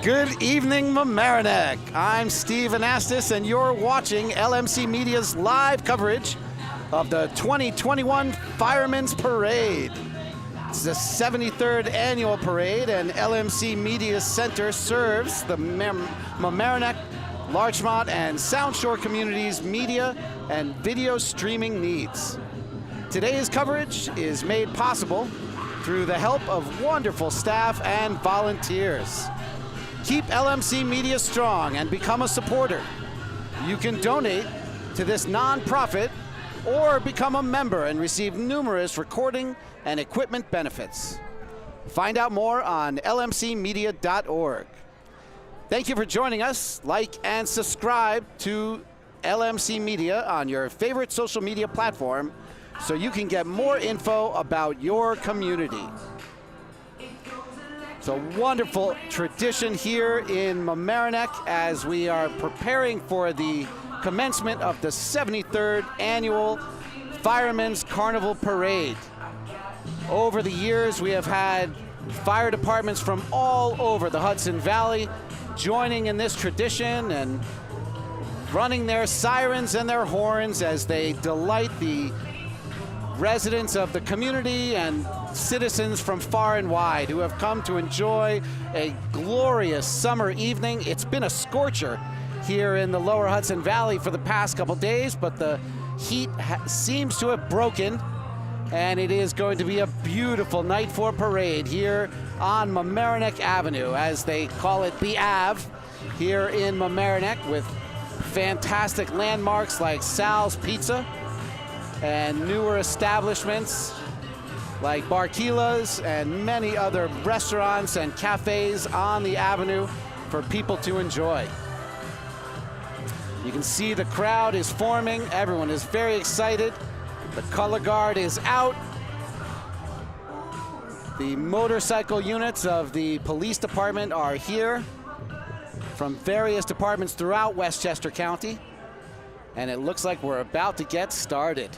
Good evening, Mamaroneck. I'm Steve Anastas, and you're watching LMC Media's live coverage of the 2021 Firemen's Parade. It's the 73rd annual parade, and LMC Media Center serves the Mamaroneck, Larchmont, and Sound Shore communities' media and video streaming needs. Today's coverage is made possible through the help of wonderful staff and volunteers. Keep LMC Media strong and become a supporter. You can donate to this nonprofit or become a member and receive numerous recording and equipment benefits. Find out more on lmcmedia.org. Thank you for joining us. Like and subscribe to LMC Media on your favorite social media platform so you can get more info about your community. It's a wonderful tradition here in Mamaroneck as we are preparing for the commencement of the 73rd annual Firemen's Carnival Parade. Over the years, we have had fire departments from all over the Hudson Valley joining in this tradition and running their sirens and their horns as they delight the residents of the community and citizens from far and wide who have come to enjoy a glorious summer evening. It's been a scorcher here in the lower Hudson Valley for the past couple days, but the heat seems to have broken, and it is going to be a beautiful night for parade here on Mamaroneck Avenue, as they call it, the Ave, here in Mamaroneck, with fantastic landmarks like Sal's Pizza and newer establishments like Barquila's and many other restaurants and cafes on the avenue for people to enjoy. You can see the crowd is forming. Everyone is very excited. The color guard is out. The motorcycle units of the police department are here from various departments throughout Westchester County. And it looks like we're about to get started.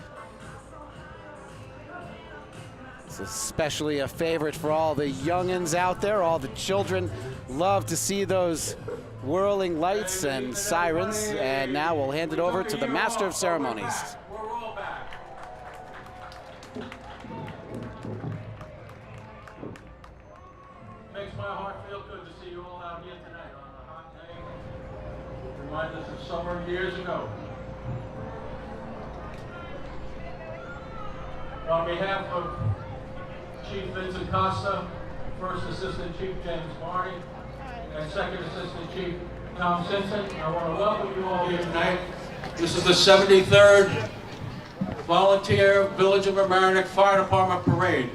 It's especially a favorite for all the youngins out there. All the children love to see those whirling lights and sirens. And now we'll hand it over to the Master of Ceremonies. Makes my heart feel good to see you all out here tonight on a hot day. Remind us of summer years ago. On behalf of Chief Vincent Costa, First Assistant Chief James Marty, and Second Assistant Chief Tom Simpson, I want to welcome you all here tonight. This is the 73rd Volunteer Village of Mamaroneck Fire Department Parade.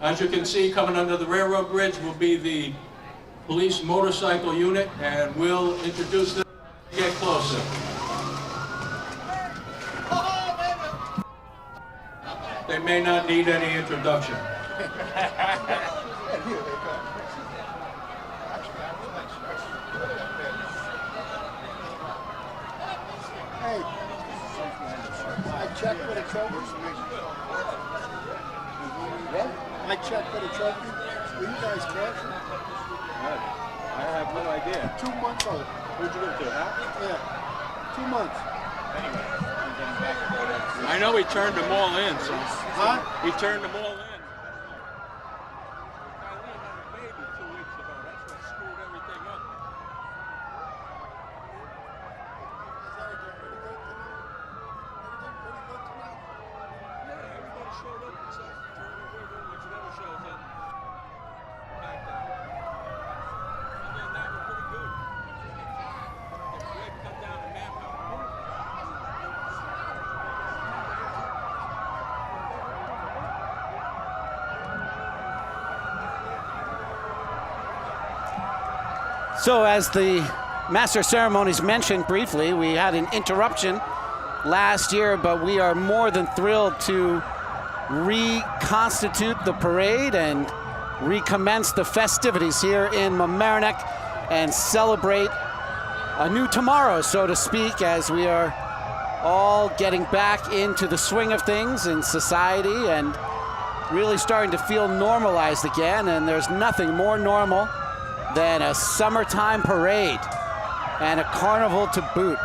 As you can see, coming under the railroad bridge will be the police motorcycle unit, and we'll introduce them as we get closer. They may not need any introduction. Hey, I checked for the trophy. What? I checked for the trophy. Will you guys catch it? I have no idea. 2 months old. Where'd you go to, huh? Yeah, 2 months. Anyway, I know he turned them all in, so. Huh? He turned them all in. So as the Master of Ceremonies mentioned briefly, we had an interruption last year, but we are more than thrilled to reconstitute the parade and recommence the festivities here in Mamaroneck and celebrate a new tomorrow, so to speak, as we are all getting back into the swing of things in society and really starting to feel normalized again. And there's nothing more normal than a summertime parade and a carnival to boot.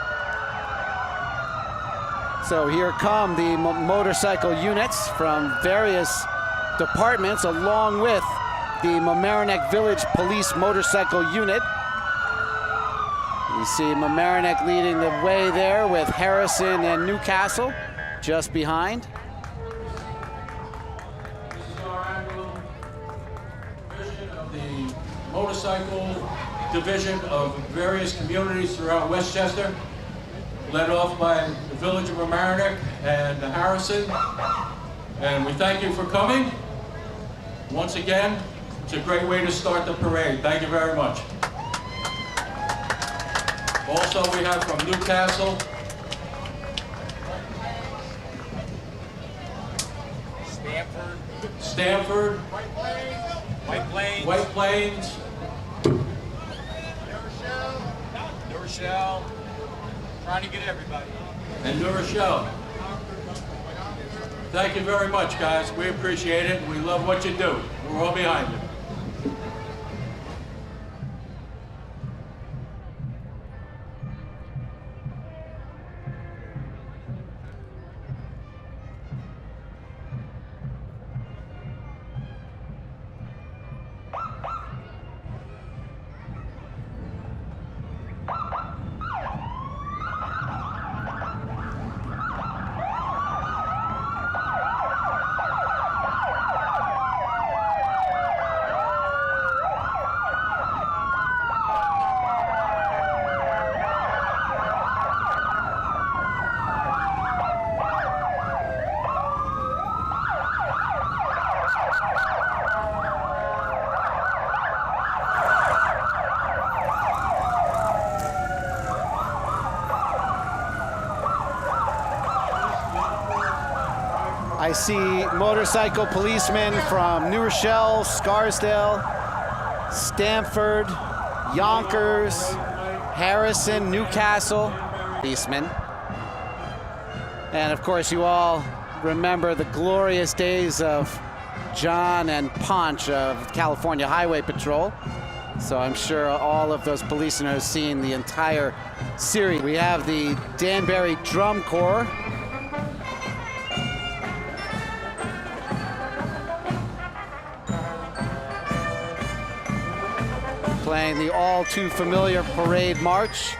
So here come the motorcycle units from various departments, along with the Mamaroneck Village Police Motorcycle Unit. You see Mamaroneck leading the way there with Harrison and Newcastle just behind. This is our annual division of the motorcycle division of various communities throughout Westchester, led off by the village of Mamaroneck and Harrison. And we thank you for coming. Once again, it's a great way to start the parade. Thank you very much. Also, we have from Newcastle, Stamford, White Plains, New Rochelle. Trying to get everybody. and New Rochelle. Thank you very much, guys. We appreciate it. We love what you do. We're all behind you. I see motorcycle policemen from New Rochelle, Scarsdale, Stamford, Yonkers, Harrison, Newcastle, policemen. And of course, you all remember the glorious days of John and Ponch of California Highway Patrol. So I'm sure all of those policemen have seen the entire series. We have the Danbury Drum Corps. Playing the all too familiar parade march.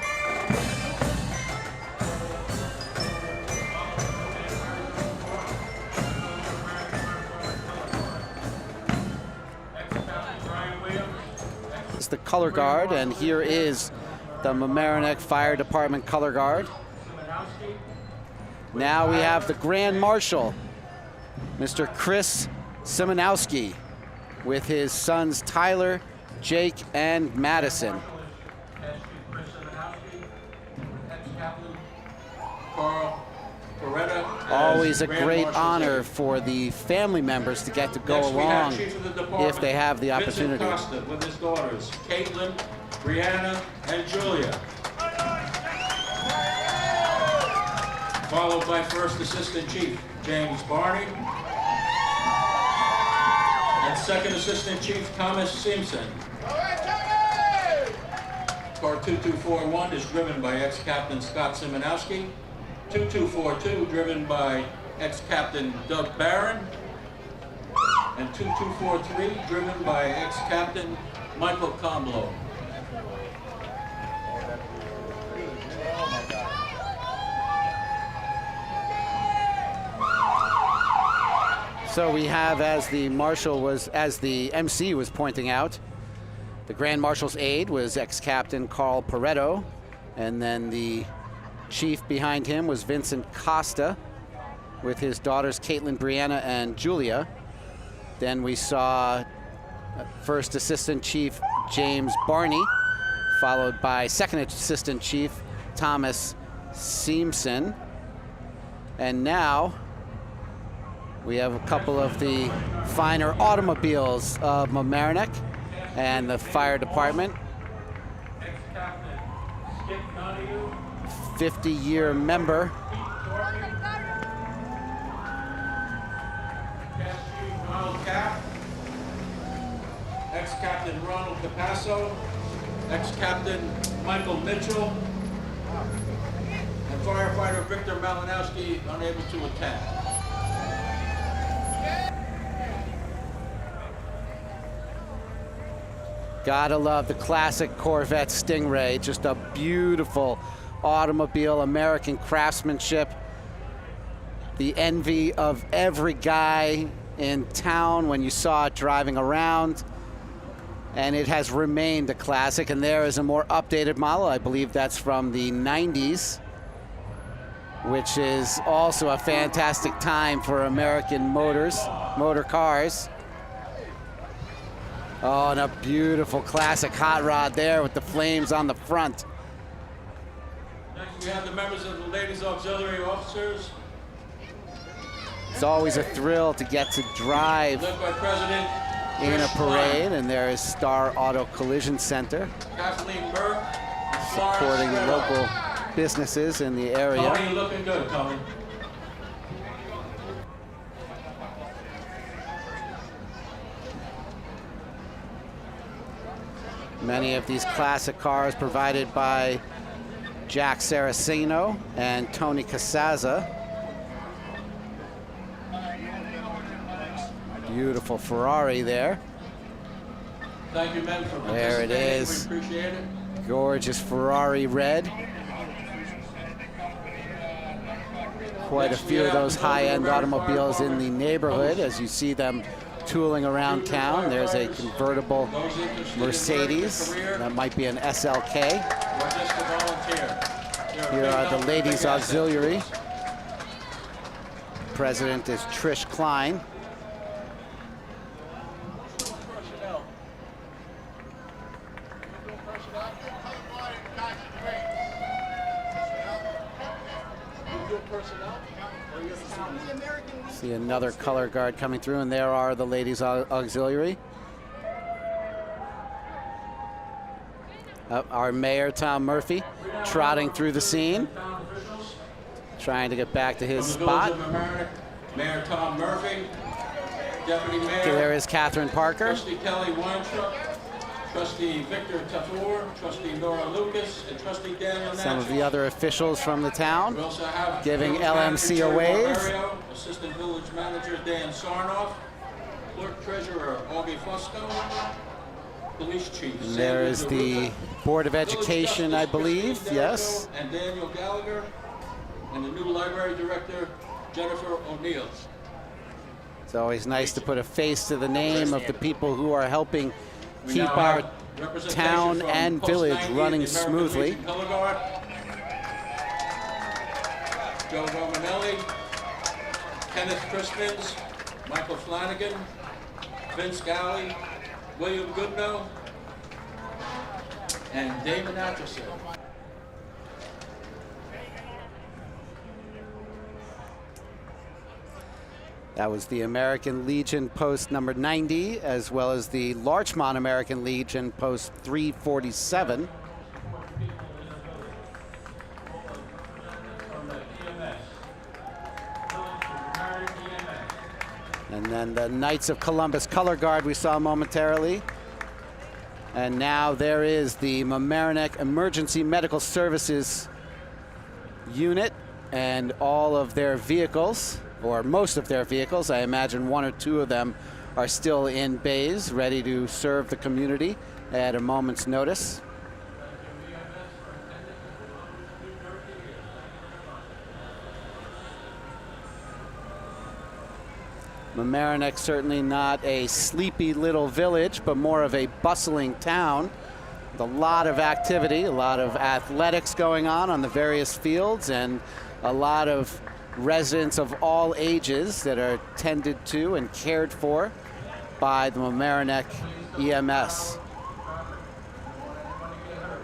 It's the color guard, and here is the Mamaroneck Fire Department color guard. Now we have the Grand Marshal, Mr. Chris Simonowski, with his sons Tyler, Jake, and Madison. Always a great honor for the family members to get to go along if they have the opportunity. With his daughters, Caitlin, Brianna, and Julia. Followed by First Assistant Chief James Barney. And Second Assistant Chief Thomas Simpson. Car 2241 is driven by ex-Captain Scott Simonowski. 2242 driven by ex-Captain Doug Barron. And 2243 driven by ex-Captain Michael Comblow. So we have, as the MC was pointing out, the Grand Marshal's aide was ex-Captain Carl Pareto, and then the chief behind him was Vincent Costa with his daughters Caitlin, Brianna, and Julia. Then we saw First Assistant Chief James Barney, followed by Second Assistant Chief Thomas Simpson. And now we have a couple of the finer automobiles of Mamaroneck and the fire department. 50-year member ex-captain Ronald Capasso, ex-captain Michael Mitchell, and firefighter Victor Malinowski unable to attend. Gotta love the classic Corvette Stingray, just a beautiful automobile, American craftsmanship. The envy of every guy in town when you saw it driving around. And it has remained a classic, and there is a more updated model. I believe that's from the 90s, which is also a fantastic time for American motor cars. Oh, and a beautiful classic hot rod there with the flames on the front. Next, we have the members of the Ladies Auxiliary Officers, It's always a thrill to get to drive led by President in a Trish parade, Klein, and there is Star Auto Collision Center Kathleen Burke, and Florence supporting Sparrow. local businesses in the area. Tony, you're looking good, Tony. Many of these classic cars provided by Jack Saraceno and Tony Casaza. Beautiful Ferrari there. Thank you, men, for There it participating. is. We appreciate it. Gorgeous Ferrari red. Quite a few of those high-end automobiles in the neighborhood as you see them tooling around town. There's a convertible Those interested in Mercedes. working a career, That might be an SLK. or just a volunteer. There Here big are the numbers, Ladies big assets. Auxiliary. President is Trish Klein. See another color guard coming through, and there are the Ladies Auxiliary. Our mayor, Tom Murphy, trotting through the scene, Town officials, trying to get back to his from the Village spot. of Mamaroneck, Mayor Tom Murphy, Deputy Mayor, Okay, there is Catherine Parker. Trustee Kelly Weintraub, Trustee Victor Tafour, Trustee Nora Lucas, and Trustee Daniel Some of Natchez. the other officials from the town. We also have giving Village LMC Manager a Jerry wave. Barbario, Assistant Village Manager Dan Sarnoff, Clerk Treasurer Augie Fusco, Police Chief And there is the Board of Education, I believe, yes. And Daniel Gallagher, and the new Library Director Jennifer O'Neill. It's always nice to put a face to the name of the people who are helping We keep now our have representation town from and Post village 90, running the American smoothly. Legion Color Guard, Joe Romanelli, Kenneth Crispins, Michael Flanagan, Vince Galley, William Goodnow, and Damon Atchison. That was the American Legion post number 90, as well as the Larchmont American Legion post 347. And then the Knights of Columbus Color Guard we saw momentarily. And now there is the Mamaroneck Emergency Medical Services unit and all of their vehicles, or most of their vehicles. I imagine one or two of them are still in bays, ready to serve the community at a moment's notice. Mamaroneck certainly not a sleepy little village, but more of a bustling town with a lot of activity, a lot of athletics going on the various fields, and a lot of residents of all ages that are tended to and cared for by the Mamaroneck EMS.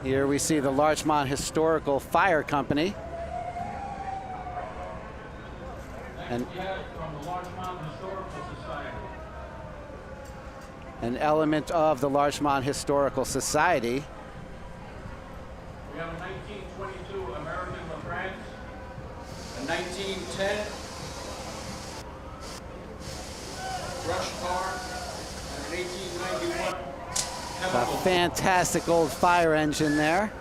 Here we see the Larchmont Historical Fire Company. And From the Larchmont Historical Society. an element of the Larchmont Historical Society. We have a 1922 American LaFrance, a 1910 brush car, and an 1891 A fantastic old fire engine there.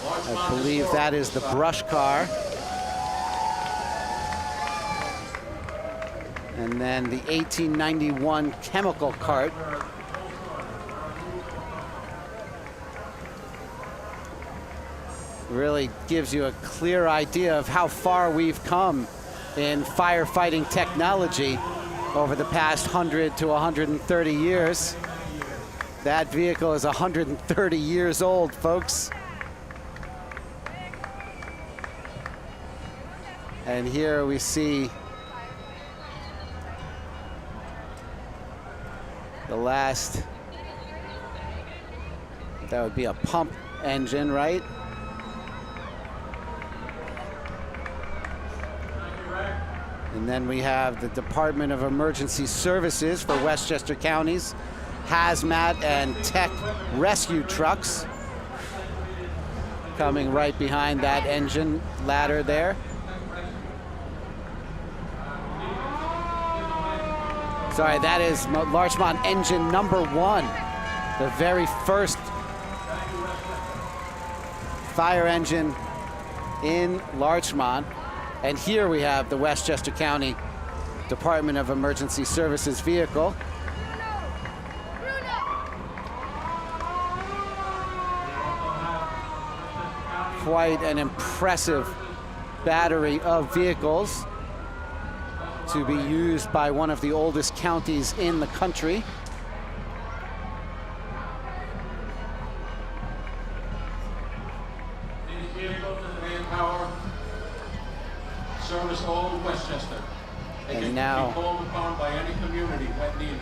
I believe that is the brush car. And then the 1891 chemical cart. Really gives you a clear idea of how far we've come in firefighting technology over the past 100 to 130 years. That vehicle is 130 years old, folks. And here we see the last, that would be a pump engine, right? And then we have the Department of Emergency Services for Westchester County's hazmat and tech rescue trucks coming right behind that engine ladder there. Sorry, that is Larchmont engine number 1, the very first fire engine in Larchmont. And here we have the Westchester County Department of Emergency Services vehicle. Quite an impressive battery of vehicles to be used by one of the oldest counties in the country. These vehicles and manpower service all of Westchester. They And can now- be called upon by any community when needed.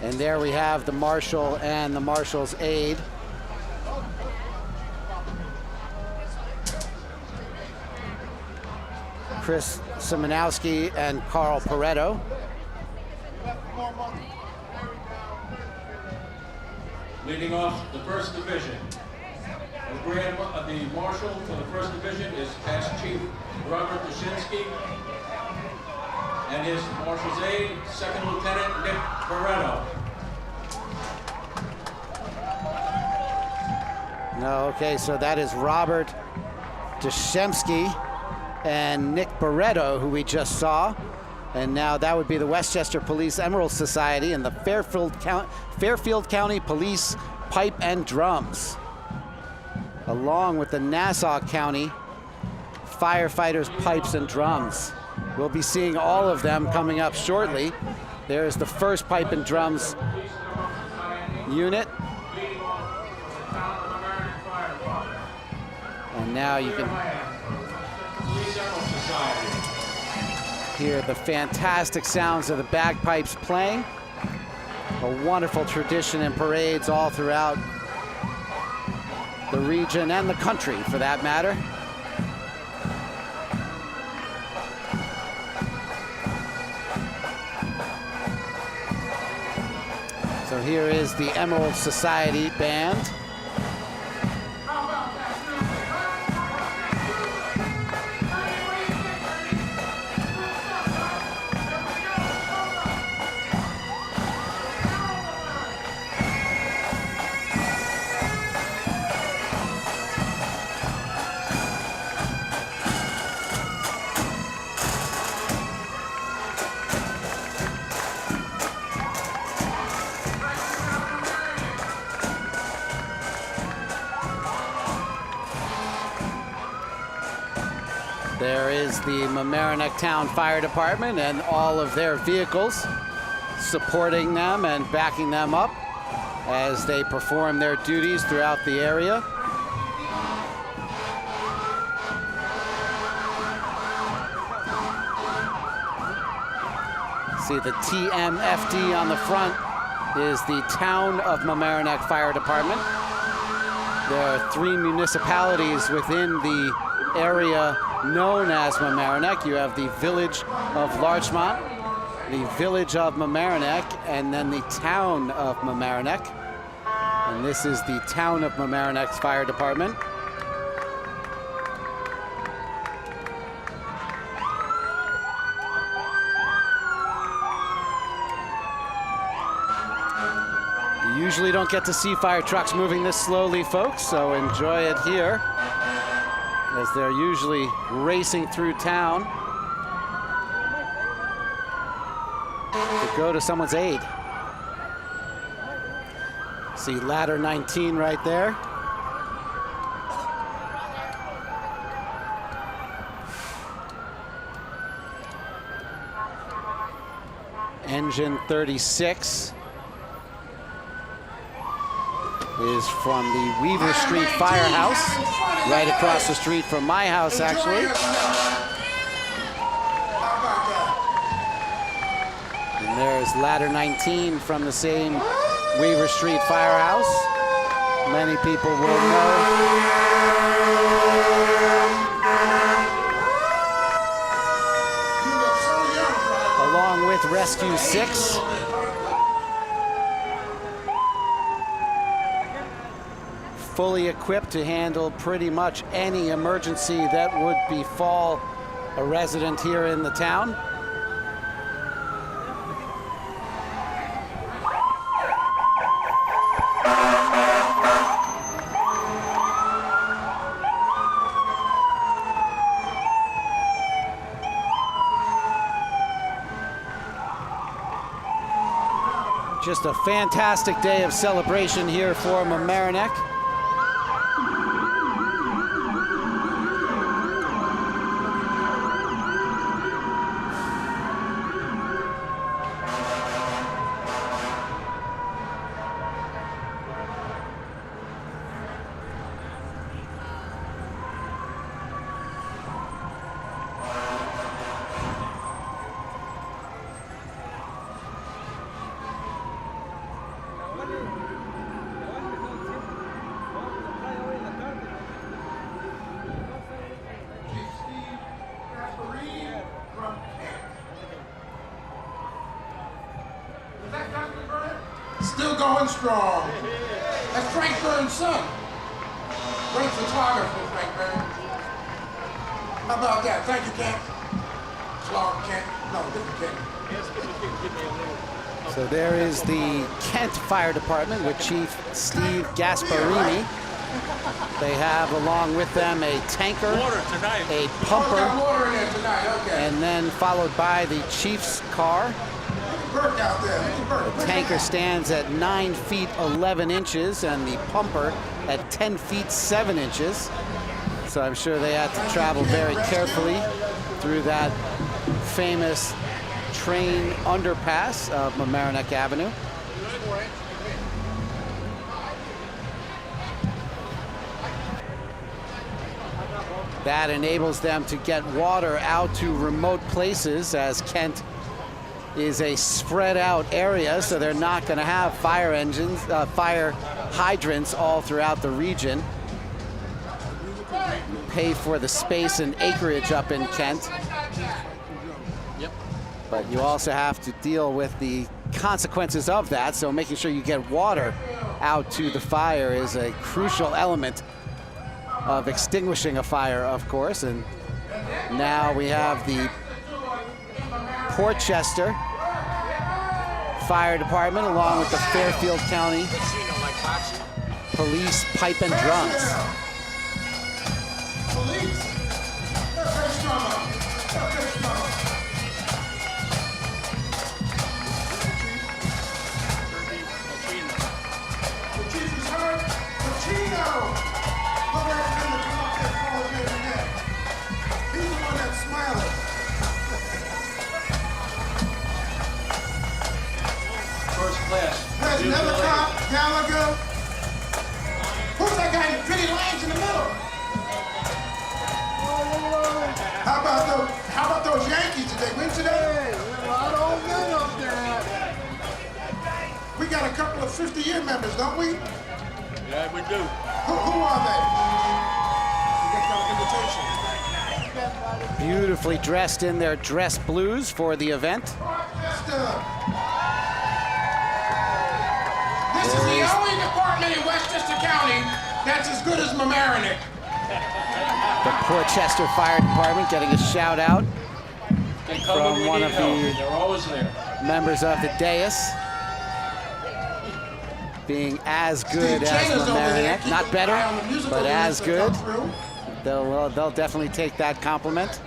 And there we have the marshal and the marshal's aide. Chris Simonowski and Carl Pareto. Leading off the 1st Division. The Marshal for the 1st Division is Past Chief Robert Dushinsky, and his Marshal's aide, 2nd Lieutenant Nick Barretto. No, okay, so that is Robert Deshemsky and Nick Barretto, who we just saw. And now that would be the Westchester Police Emerald Society and the Fairfield County Police Pipe and Drums, along with the Nassau County Firefighters Pipes and Drums. We'll be seeing all of them coming up shortly. There's the 1st Pipe and Drums unit. And now you can hear the fantastic sounds of the bagpipes playing. A wonderful tradition and parades all throughout the region and the country, for that matter. So here is the Emerald Society Band. There is the Mamaroneck Town Fire Department and all of their vehicles supporting them and backing them up as they perform their duties throughout the area. See the TMFD on the front is the Town of Mamaroneck Fire Department. There are 3 municipalities within the area known as Mamaroneck. You have the village of Larchmont, the village of Mamaroneck, and then the town of Mamaroneck. And this is the Town of Mamaroneck's Fire Department. You usually don't get to see fire trucks moving this slowly, folks, so enjoy it here as they're usually racing through town to go to someone's aid. See ladder 19 right there. Engine 36 is from the Weaver Street Firehouse, right across the street from my house, actually. And there's ladder 19 from the same Weaver Street Firehouse. Many people will know. Along with Rescue 6. Fully equipped to handle pretty much any emergency that would befall a resident here in the town. Just a fantastic day of celebration here for Mamaroneck. Still going strong. That's Frank Burns' son. Great photographer, Frank Burns. How about that? Thank you, Kent. Clark Kent. No, different Kent. So there is the Kent Fire Department with Chief Steve Gasparini. They have along with them a tanker, a pumper, and then followed by the chief's car. The tanker stands at 9 feet 11 inches and the pumper at 10 feet 7 inches. So I'm sure they had to travel very carefully through that famous train underpass of Mamaroneck Avenue. That enables them to get water out to remote places, as Kent is a spread out area, so they're not going to have fire engines, fire hydrants all throughout the region. Pay for the space and acreage up in Kent. Yep. But you also have to deal with the consequences of that, so making sure you get water out to the fire is a crucial element of extinguishing a fire, of course. And now we have the Portchester Fire Department along with the Fairfield County Police Pipe and Drums. There's another cop, Gallagher. Who's that guy in pretty lines in the middle? How about those Yankees? Did they win today? I don't know up there. We got a couple of 50-year members, don't we? Yeah, we do. Who are they? We got an invitation. Beautifully dressed in their dress blues for the event. This is the only department in Westchester County that's as good as Mamaroneck. The Portchester Fire Department getting a shout out from one of the They're always there. members of the dais. being as good as Mamaroneck. Not better, but as good. They'll definitely take that compliment.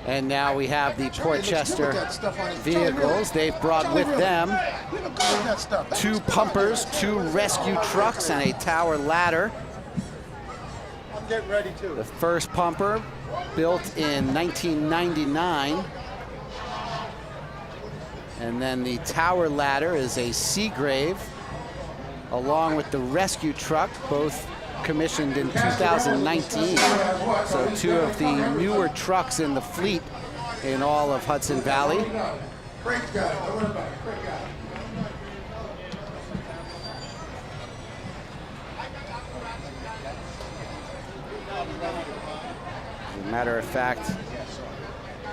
And now we have the Portchester vehicles. They've brought with them 2 pumpers, 2 rescue trucks, and a tower ladder. I'm getting ready too. The first pumper built in 1999. And then the tower ladder is a Seagrave, along with the rescue truck, both commissioned in 2019. So 2 of the newer trucks in the fleet in all of Hudson Valley. Craig's got it. Don't worry about it. Craig got it. As a matter of fact,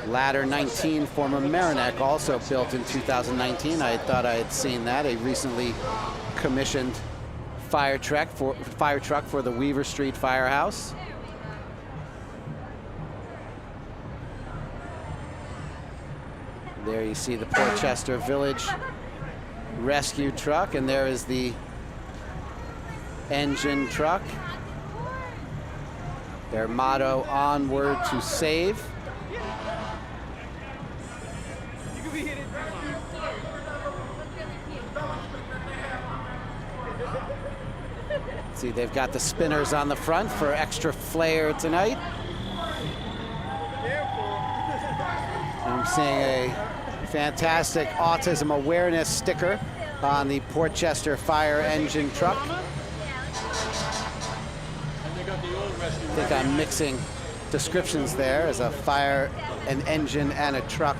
ladder 19 for Mamaroneck, also built in 2019. I thought I had seen that. A recently commissioned fire truck for the Weaver Street Firehouse. There you see the Portchester Village rescue truck, and there is the engine truck. Their motto, "Onward to Save." See, they've got the spinners on the front for extra flair tonight. I'm seeing a fantastic autism awareness sticker on the Portchester fire engine truck. I think I'm mixing descriptions there, as a fire, an engine, and a truck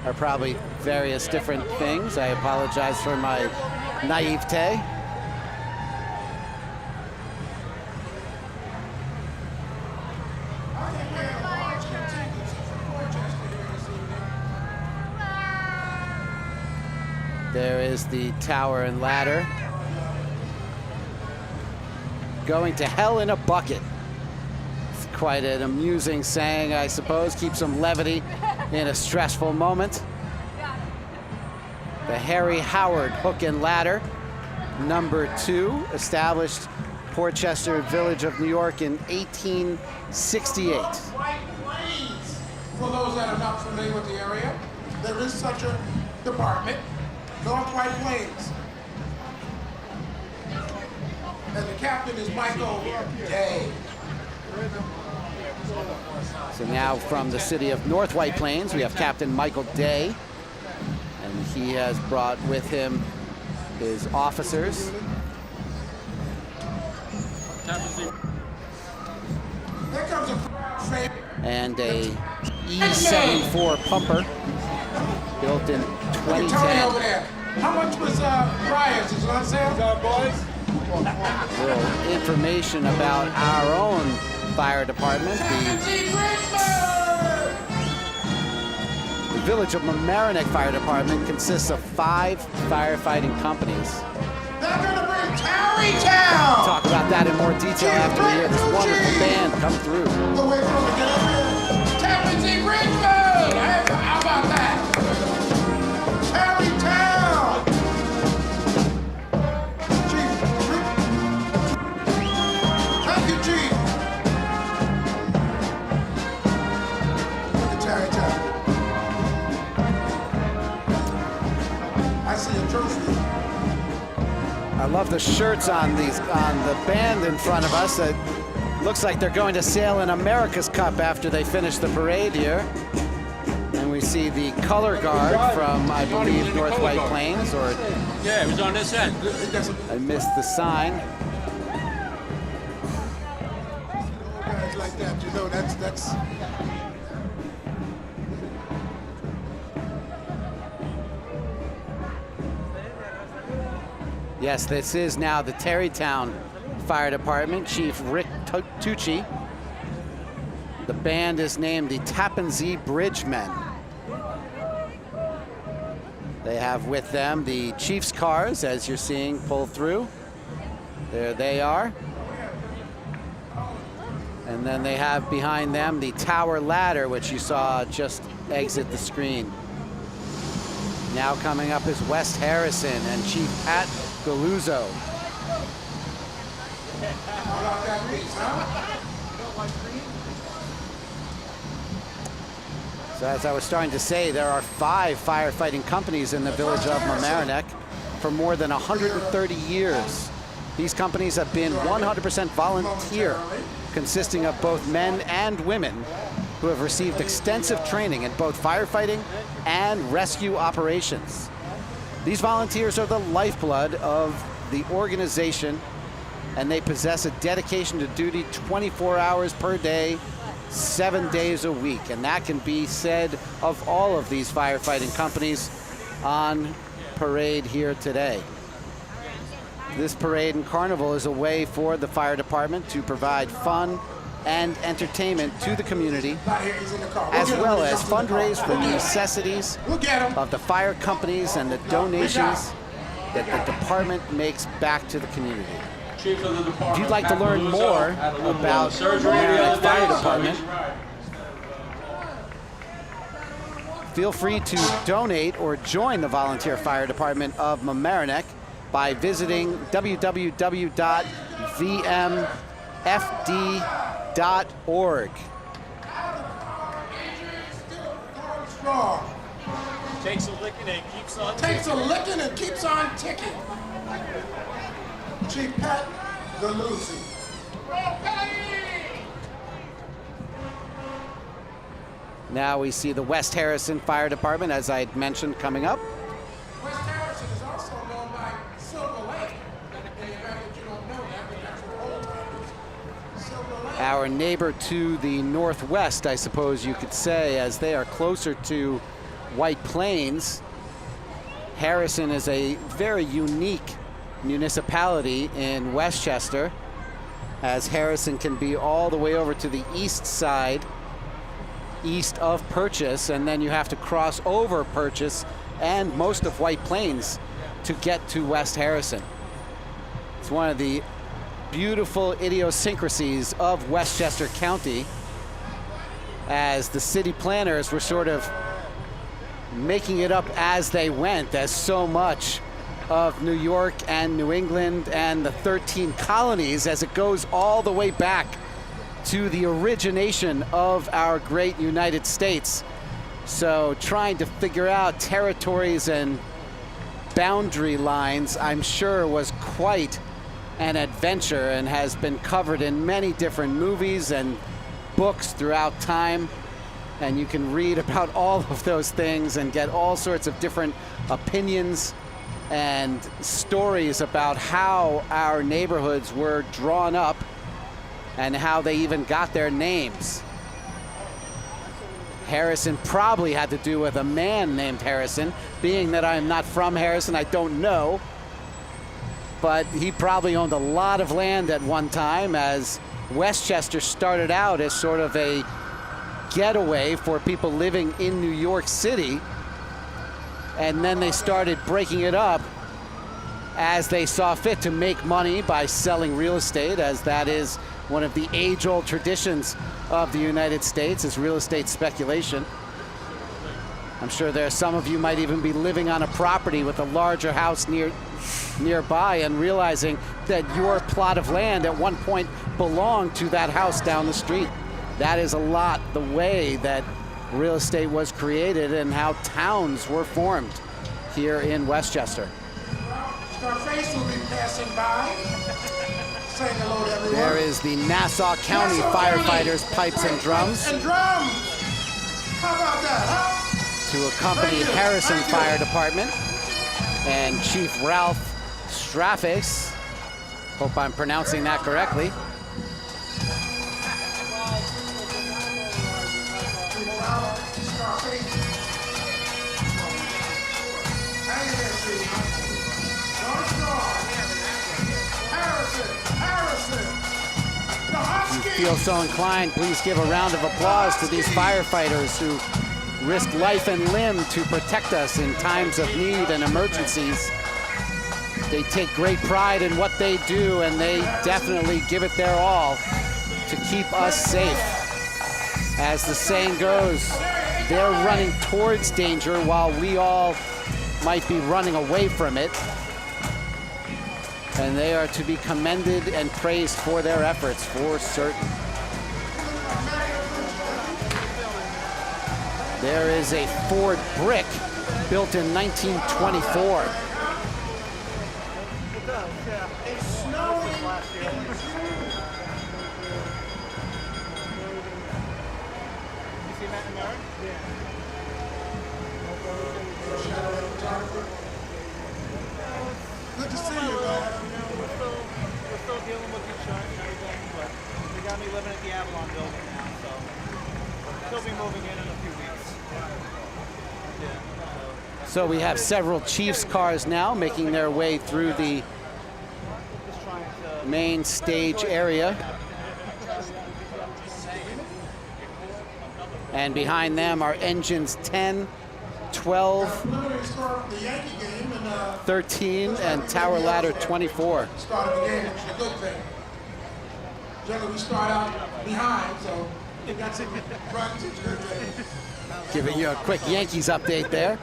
are probably various different things. I apologize for my naivete. There is the tower and ladder. Going to hell in a bucket. It's quite an amusing saying, I suppose. Keep some levity in a stressful moment. The Harry Howard hook and ladder, number 2, established Portchester Village of New York in 1868. White Plains. For those that are not familiar with the area, there is such a department, North White Plains. And the captain is Michael Day. So now from the city of North White Plains, we have Captain Michael Day, and he has brought with him his officers. There comes a And a E74 pumper built in Tony 2010. over there. How much was Briar's? Is it on sale? Boys? Little information about our own fire department. The Village of Mamaroneck Fire Department consists of 5 firefighting companies. They're gonna bring Tarrytown! Talk about that in more detail after we hear this wonderful band come through. The way from the get up here. Tappan Zee Richmond! How about that? Tarrytown! Chief. Thank you, Chief. Look at Tarrytown. I see a trophy. I love the shirts on the band in front of us. It looks like they're going to sail in America's Cup after they finish the parade here. And we see the color guard from, I believe, North White Plains, or Yeah, it was on this end. I missed the sign. Guys like that, you know, that's. Yes, this is now the Tarrytown Fire Department, Chief Rick Tucci. The band is named the Tappan Zee Bridgemen. They have with them the Chief's cars, as you're seeing, pull through. There they are. And then they have behind them the tower ladder, which you saw just exit the screen. Now coming up is West Harrison and Chief Pat Galuzzo. So as I was starting to say, there are 5 firefighting companies in the village of Mamaroneck for more than 130 years. These companies have been 100% volunteer, consisting of both men and women who have received extensive training in both firefighting and rescue operations. These volunteers are the lifeblood of the organization, and they possess a dedication to duty 24 hours per day, 7 days a week. And that can be said of all of these firefighting companies on parade here today. This parade and carnival is a way for the fire department to provide fun and entertainment to the community, as well as fundraise for the necessities of the fire companies and the donations that the department makes back to the community. If you'd like to learn more about the Mamaroneck Fire Department, feel free to donate or join the Volunteer Fire Department of Mamaroneck by visiting www.vmfd.org. Takes a licking and keeps on Takes a licking and keeps on ticking. Chief Pat Galuzzo. Now we see the West Harrison Fire Department, as I had mentioned, coming up. West Harrison is also known by Silver Lake. And you don't know that, but that's what old timers. Silver Lake. Our neighbor to the northwest, I suppose you could say, as they are closer to White Plains. Harrison is a very unique municipality in Westchester, as Harrison can be all the way over to the east side, east of Purchase, and then you have to cross over Purchase and most of White Plains to get to West Harrison. It's one of the beautiful idiosyncrasies of Westchester County, as the city planners were sort of making it up as they went, as so much of New York and New England and the 13 colonies, as it goes all the way back to the origination of our great United States. So trying to figure out territories and boundary lines, I'm sure, was quite an adventure and has been covered in many different movies and books throughout time. And you can read about all of those things and get all sorts of different opinions and stories about how our neighborhoods were drawn up and how they even got their names. Harrison probably had to do with a man named Harrison. Being that I'm not from Harrison, I don't know. But he probably owned a lot of land at one time, as Westchester started out as sort of a getaway for people living in New York City. And then they started breaking it up as they saw fit to make money by selling real estate, as that is one of the age-old traditions of the United States, is real estate speculation. I'm sure there are some of you might even be living on a property with a larger house nearby and realizing that your plot of land at one point belonged to that house down the street. That is a lot the way that real estate was created and how towns were formed here in Westchester. Scarface will be passing by. Saying hello to everyone. There is the Nassau County Firefighters Pipes and Drums. And drums! How about that, huh? To accompany Harrison Fire Department and Chief Ralph Strafface. Hope I'm pronouncing that correctly. If you feel so inclined, please give a round of applause to these firefighters who risk life and limb to protect us in times of need and emergencies. They take great pride in what they do, and they definitely give it their all to keep us safe. As the saying goes, they're running towards danger while we all might be running away from it. And they are to be commended and praised for their efforts, for certain. There is a Ford brick built in 1924. Good to see you, man. We're still dealing with insurance and everything, but they got me living at the Avalon building now, so they'll be moving in a few weeks. Yeah. So we have several Chiefs cars now making their way through the main stage area. And behind them are engines 10, 12, 13, and tower ladder 24. Start of the game, which is a good thing. Generally, we start out behind, so we got some runs, it's a good thing. Giving you a quick Yankees update there.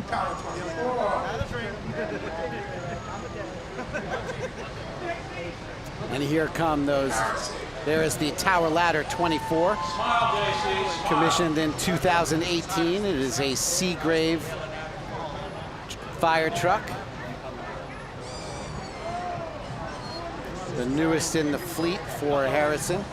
Tower 24. And here come those. There is the tower ladder 24, commissioned in 2018. It is a Seagrave fire truck, the newest in the fleet for Harrison.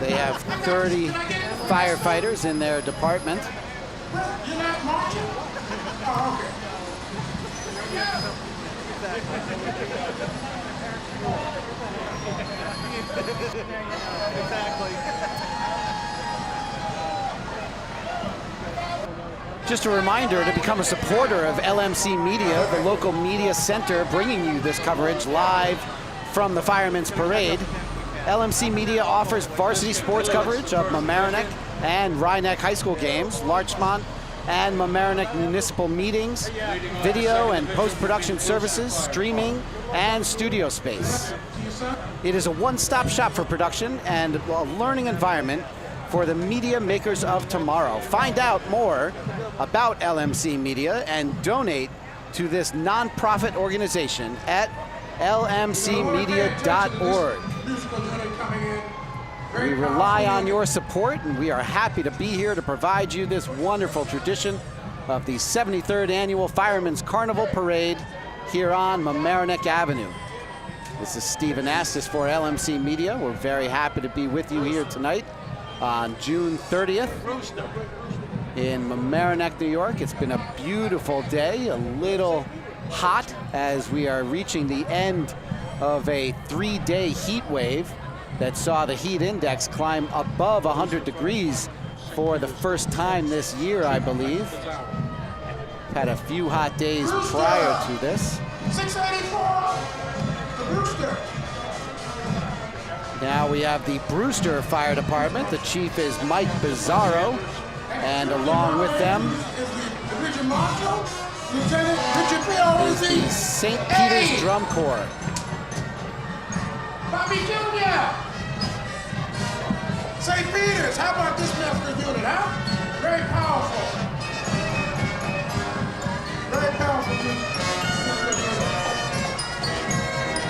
They have 30 firefighters in their department. You're not marching? Oh, okay. Just a reminder to become a supporter of LMC Media, the local media center bringing you this coverage live from the Firemen's Parade. LMC Media offers varsity sports coverage of Mamaroneck and Rhinebeck High School games, Larchmont and Mamaroneck municipal meetings, video and post-production services, streaming, and studio space. It is a one-stop shop for production and a learning environment for the media makers of tomorrow. Find out more about LMC Media and donate to this nonprofit organization at lmcmedia.org. We rely on your support, and we are happy to be here to provide you this wonderful tradition of the 73rd Annual Firemen's Carnival Parade here on Mamaroneck Avenue. This is Stephen Astis for LMC Media. We're very happy to be with you here tonight on June 30th in Mamaroneck, New York. It's been a beautiful day, a little hot as we are reaching the end of a 3-day heat wave that saw the heat index climb above 100 degrees for the first time this year, I believe. Had a few hot days prior to this. 684, the Brewster. Now we have the Brewster Fire Department. The chief is Mike Bizzarro, and along with them Is the Richard Marshall, Lieutenant Richard P.O. is the St. Peter's Drum Corps. Bobby Jr. St. Peter's, how about this master unit, huh? Very powerful. Very powerful unit.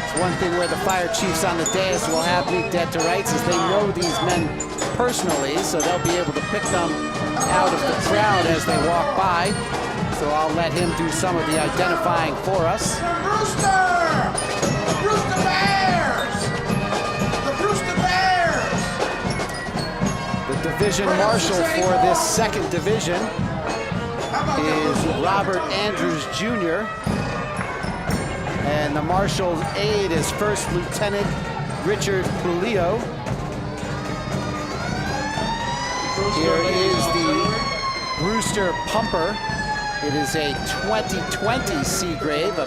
It's one thing where the fire chiefs on the dais will have me dead to rights is they know these men personally, so they'll be able to pick them out of the crowd as they walk by. So I'll let him do some of the identifying for us. The Brewster! The Brewster Bears! The Brewster Bears! The division marshal for this second division is Robert Andrews Jr. And the marshal's aide is First Lieutenant Richard Pulio. Here is the Brewster Pumper. It is a 2020 Seagrave, a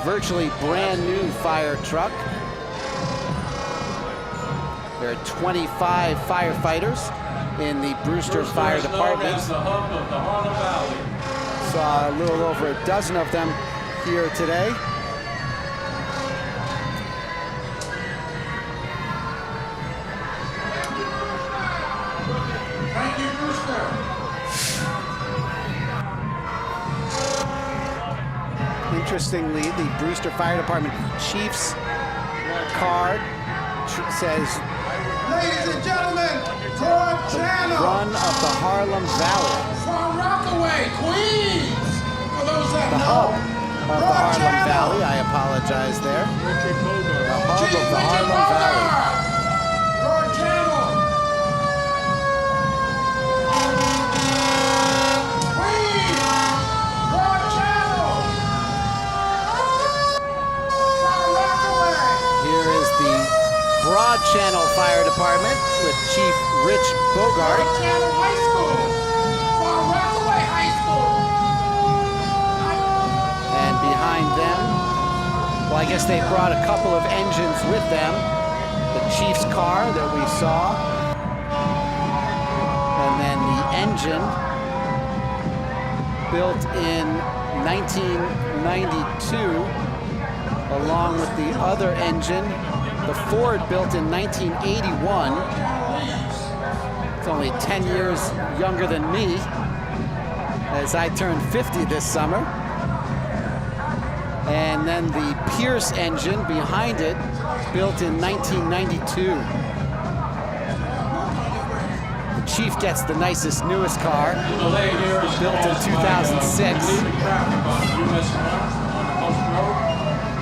virtually brand new fire truck. There are 25 firefighters in the Brewster Fire Department. As the hub of the Harlem Valley. Saw a little over a dozen of them here today. Thank you, Brewster. Interestingly, the Brewster Fire Department chief's card says Ladies and gentlemen, Broad Channel. Run of the Harlem Valley. From Rockaway, Queens. For those that The know. hub of the Harlem Valley. I apologize there. The hub Chief of the Richard Harlem Valley. Broad Channel. Queens. Broad Channel. From Rockaway. Here is the Broad Channel Fire Department with Chief Rich Bogart. Broad Channel High School. From Rockaway High School. And behind them, well, I guess they brought a couple of engines with them. The chief's car that we saw. And then the engine built in 1992, along with the other engine, the Ford built in 1981. It's only 10 years younger than me, as I turned 50 this summer. And then the Pierce engine behind it, built in 1992. The chief gets the nicest, newest car, Delay here is built in caused by, 2006. moving traffic on US 1 on the Post Road.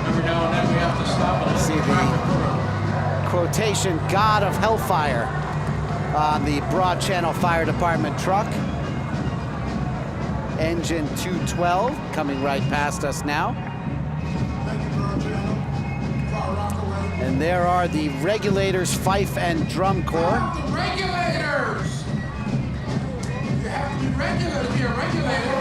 Every now and then we have to stop and See the quotation, God of Hellfire, on the Broad Channel Fire Department truck. Engine 212 coming right past us now. Thank you, Broad Channel. From Rockaway. And there are the Regulators Fife and Drum Corps. The regulators. You have to be regular to be a regulator.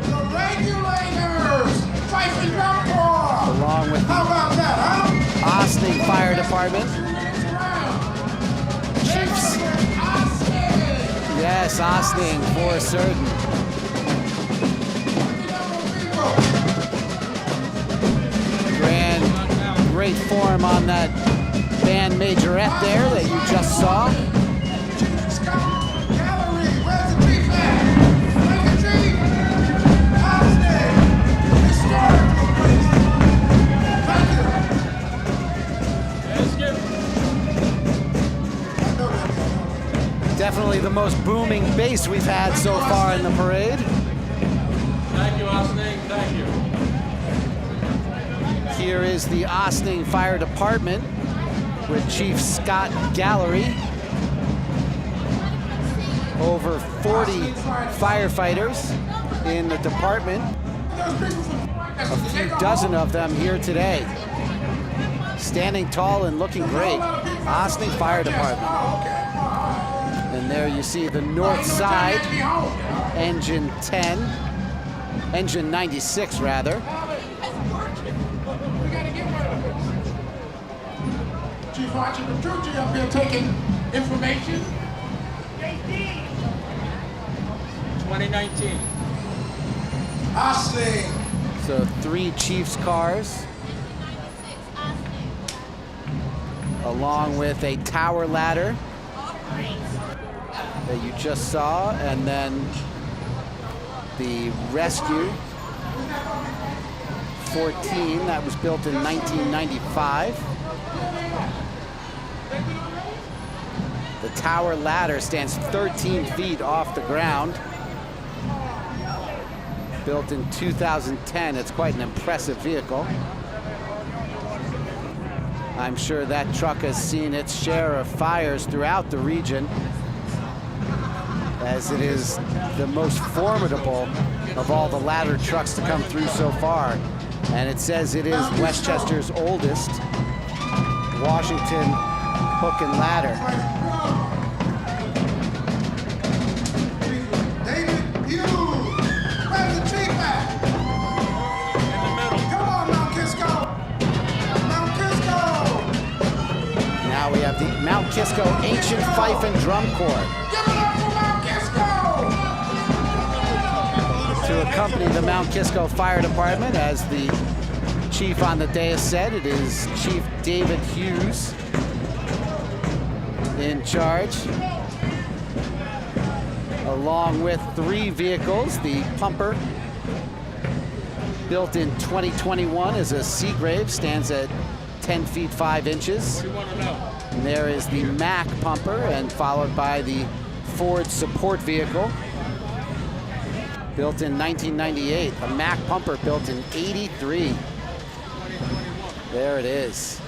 The regulators. Fife and Drum Corps. Along with How about that, huh? Ossining Fire Department. Chiefs. Yes, Ossining for certain. Great form on that band majorette there that you just saw. Gallery, where's the chief at? Thank you, chief. Outstanding. Historical place. Thank you. Definitely the most booming bass we've had so far in the parade. Thank you, Austin. Thank you. Here is the Ossining Fire Department with Chief Scott Gallery. Over 40 firefighters in the department. A few dozen of them here today. Standing tall and looking great. Ossining Fire Department. And there you see the north side, engine 10, engine 96 rather. Chief Archie Petrucci up here taking information. 2019. Ossining. So 3 chief's cars, along with a tower ladder that you just saw, and then the Rescue 14 that was built in 1995. The tower ladder stands 13 feet off the ground. Built in 2010, it's quite an impressive vehicle. I'm sure that truck has seen its share of fires throughout the region, as it is the most formidable of all the ladder trucks to come through so far. And it says it is Westchester's oldest Washington hook and ladder. David Hughes. Where's the chief at? In the middle. Come on, Mount Kisco. Mount Kisco. ancient fife and drum corps. Give it up for Mount Kisco! To accompany the Mount Kisco Fire Department, as the chief on the dais said, it is Chief David Hughes in charge, along with 3 vehicles. The pumper, built in 2021, is a Seagrave, stands at 10 feet 5 inches. What do you want to know? And there is the Mack pumper, and followed by the Ford support vehicle, built in 1998. The Mack pumper built in 83. There it is.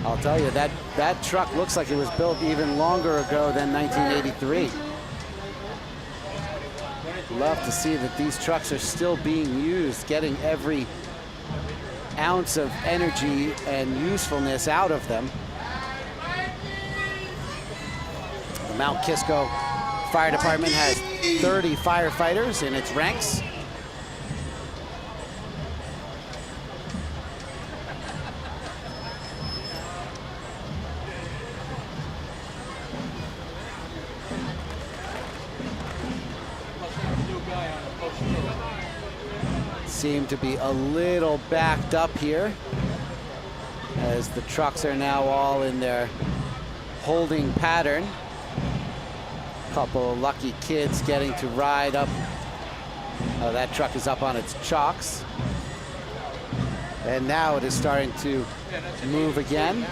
I'll tell you, that truck looks like it was built even longer ago than 1983. Love to see that these trucks are still being used, getting every ounce of energy and usefulness out of them. The Mount Kisco Fire Department has 30 firefighters in its ranks. Seem to be a little backed up here, as the trucks are now all in their holding pattern. Couple of lucky kids getting to ride up. Oh, that truck is up on its chocks. And now it is starting to move again.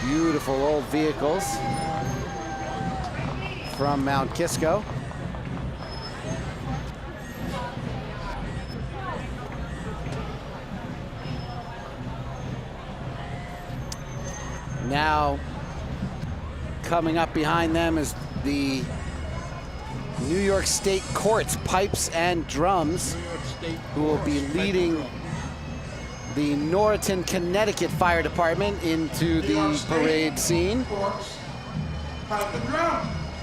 Beautiful old vehicles from Mount Kisco. Now, coming up behind them is the New York State Courts Pipes and Drums, who will be leading the Norriton, Connecticut Fire Department into the parade scene.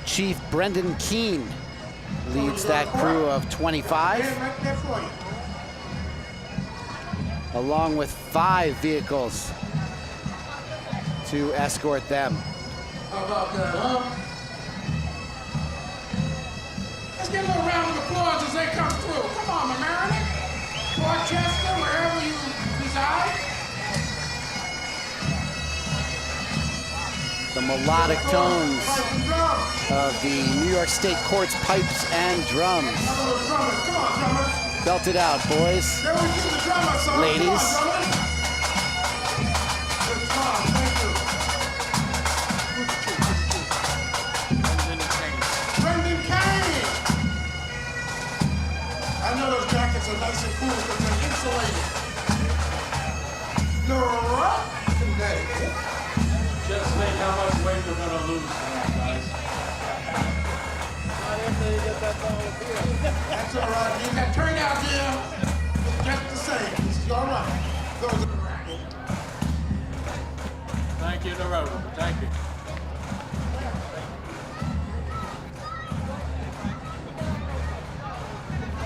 Chief Brendan Keene leads that crew of 25, along with 5 vehicles to escort them. How about that, huh? Let's give a little round of applause as they come through. Come on, Mamaroneck, Rochester, wherever you reside. The melodic tones of the New York State Courts Pipes and Drums. Come on, drummers. Belt it out, boys. There we do the drummer song. Ladies. Come on, drummers. Good job, thank you. Brendan Kane. I know those jackets are nice and cool because they're insulated. Norriton, Connecticut. Just think how much weight we're gonna lose tonight, guys. That's all right. You got turned out here just the same. This is all right. Those are Thank you, DeRosa. Thank you.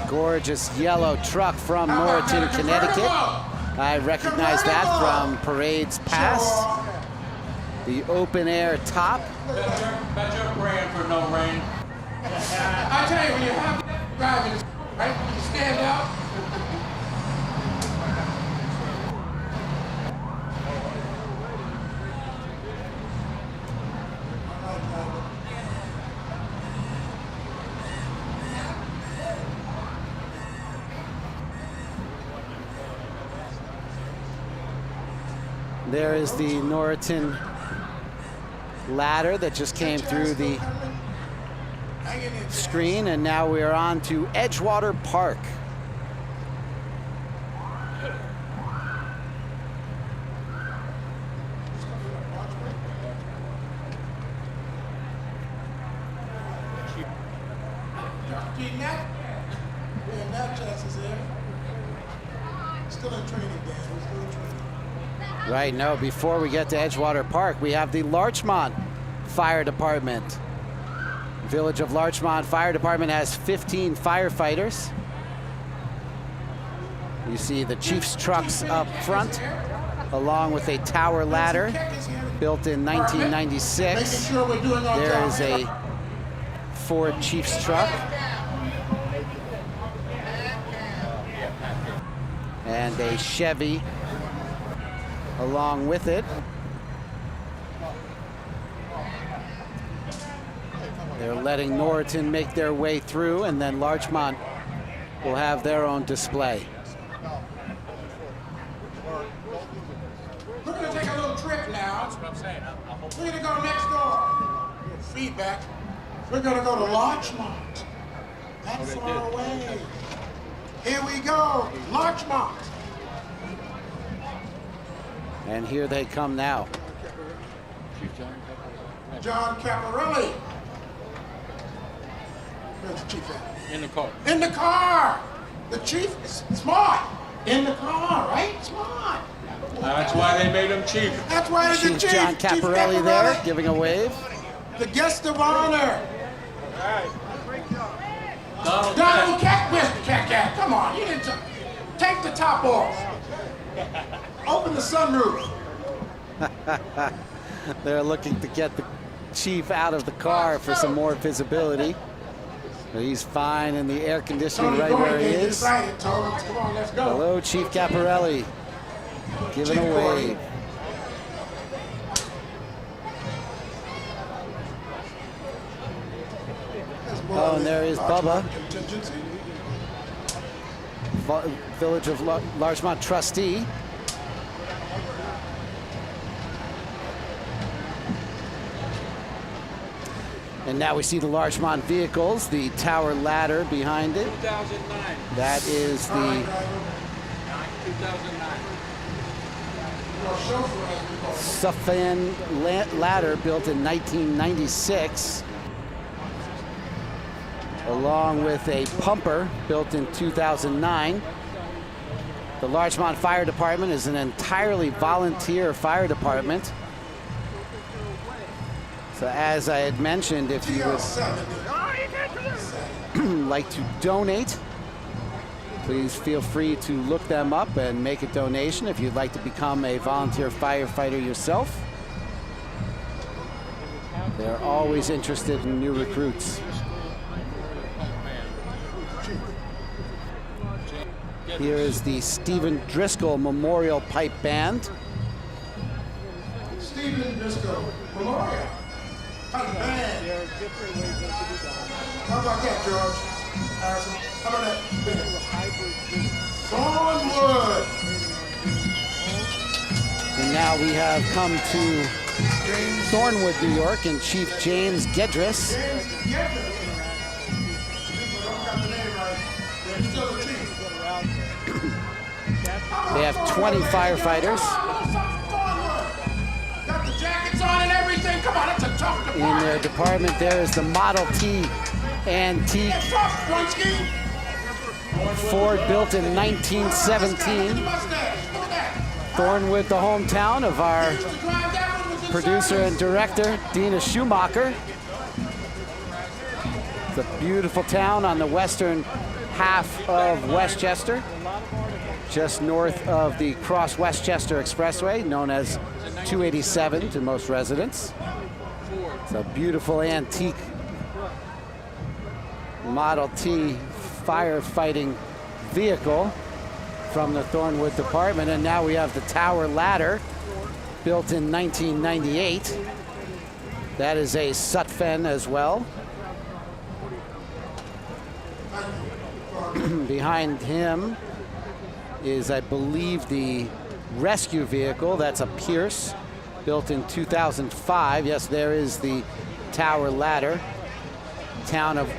Gorgeous yellow truck from Norriton, Connecticut. I recognize that from parades past. The open air top. Bet you're praying for no rain. I tell you, when you have driving, right, you stand up. There is the Norriton ladder that just came through the screen, and now we are on to Edgewater Park. Still in training, Dan. We're still in training. Right, no, before we get to Edgewater Park, we have the Larchmont Fire Department. Village of Larchmont Fire Department has 15 firefighters. You see the Chiefs trucks up front, along with a tower ladder built in 1996. There is a Ford Chiefs truck. And a Chevy along with it. They're letting Norriton make their way through, and then Larchmont will have their own display. We're going to take a little trip now. That's what I'm saying. We're going to go next door. Feedback. We're going to go to Larchmont. That's far away. Here we go, Larchmont. And here they come now. John Caparelli. Where's the chief at? In the car. In the car. The chief is smart. In the car, right? Smart. That's why they made him chief. That's why he's the Chief chief. John Chief Caparelli there, giving a wave. The guest of honor. Donald Donald Cat, where's the cat? Come on, you didn't take the top off. Open the sunroof. They're looking to get the chief out of the car for some more visibility. But he's fine in the air conditioning right where he is. Come on, let's go. Hello, Chief Caparelli. Giving a wave. Oh, and there is Bubba, Village of Larchmont trustee. And now we see the Larchmont vehicles, the tower ladder behind it. 2009. That is the 2009. Suffan ladder built in 1996, along with a pumper built in 2009. The Larchmont Fire Department is an entirely volunteer fire department. So as I had mentioned, if you would like to donate, please feel free to look them up and make a donation if you'd like to become a volunteer firefighter yourself. They're always interested in new recruits. Here is the Stephen Driscoll Memorial Pipe Band. Stephen Driscoll Memorial Pipe Band. How about that, George? Harrison? How about that? Thornwood. And now we have come to Thornwood, New York, and Chief James Gedris. They have 20 firefighters. Got the jackets on and everything. Come on, it's a tough department. In their department, there is the Model T antique It's tough, Brunski. Ford built in 1917. Thornwood, the hometown of our producer and director, Dina Schumacher. It's a beautiful town on the western half of Westchester, just north of the Cross Westchester Expressway, known as 287 to most residents. It's a beautiful antique Model T firefighting vehicle from the Thornwood department. And now we have the tower ladder built in 1998. That is a Sutphen as well. Behind him is, I believe, the rescue vehicle. That's a Pierce, built in 2005. Yes, there is the tower ladder. Town of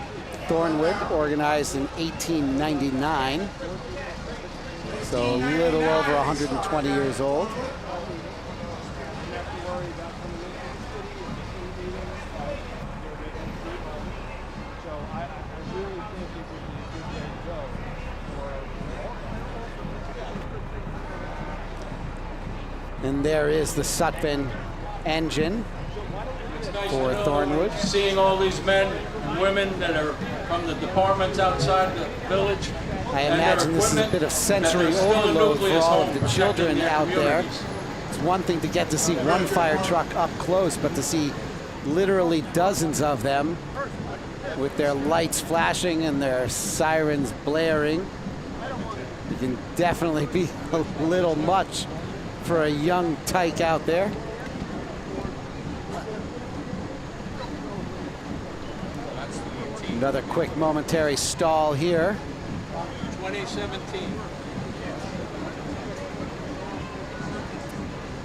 Thornwood, organized in 1899. So a little over 120 years old. And there is the Sutphen engine for Thornwood. Seeing all these men and women that are from the departments outside the village, I imagine this is a bit of sensory overload for all of the children out there. It's one thing to get to see one fire truck up close, but to see literally dozens of them with their lights flashing and their sirens blaring, it can definitely be a little much for a young tyke out there. Another quick momentary stall here. 2017.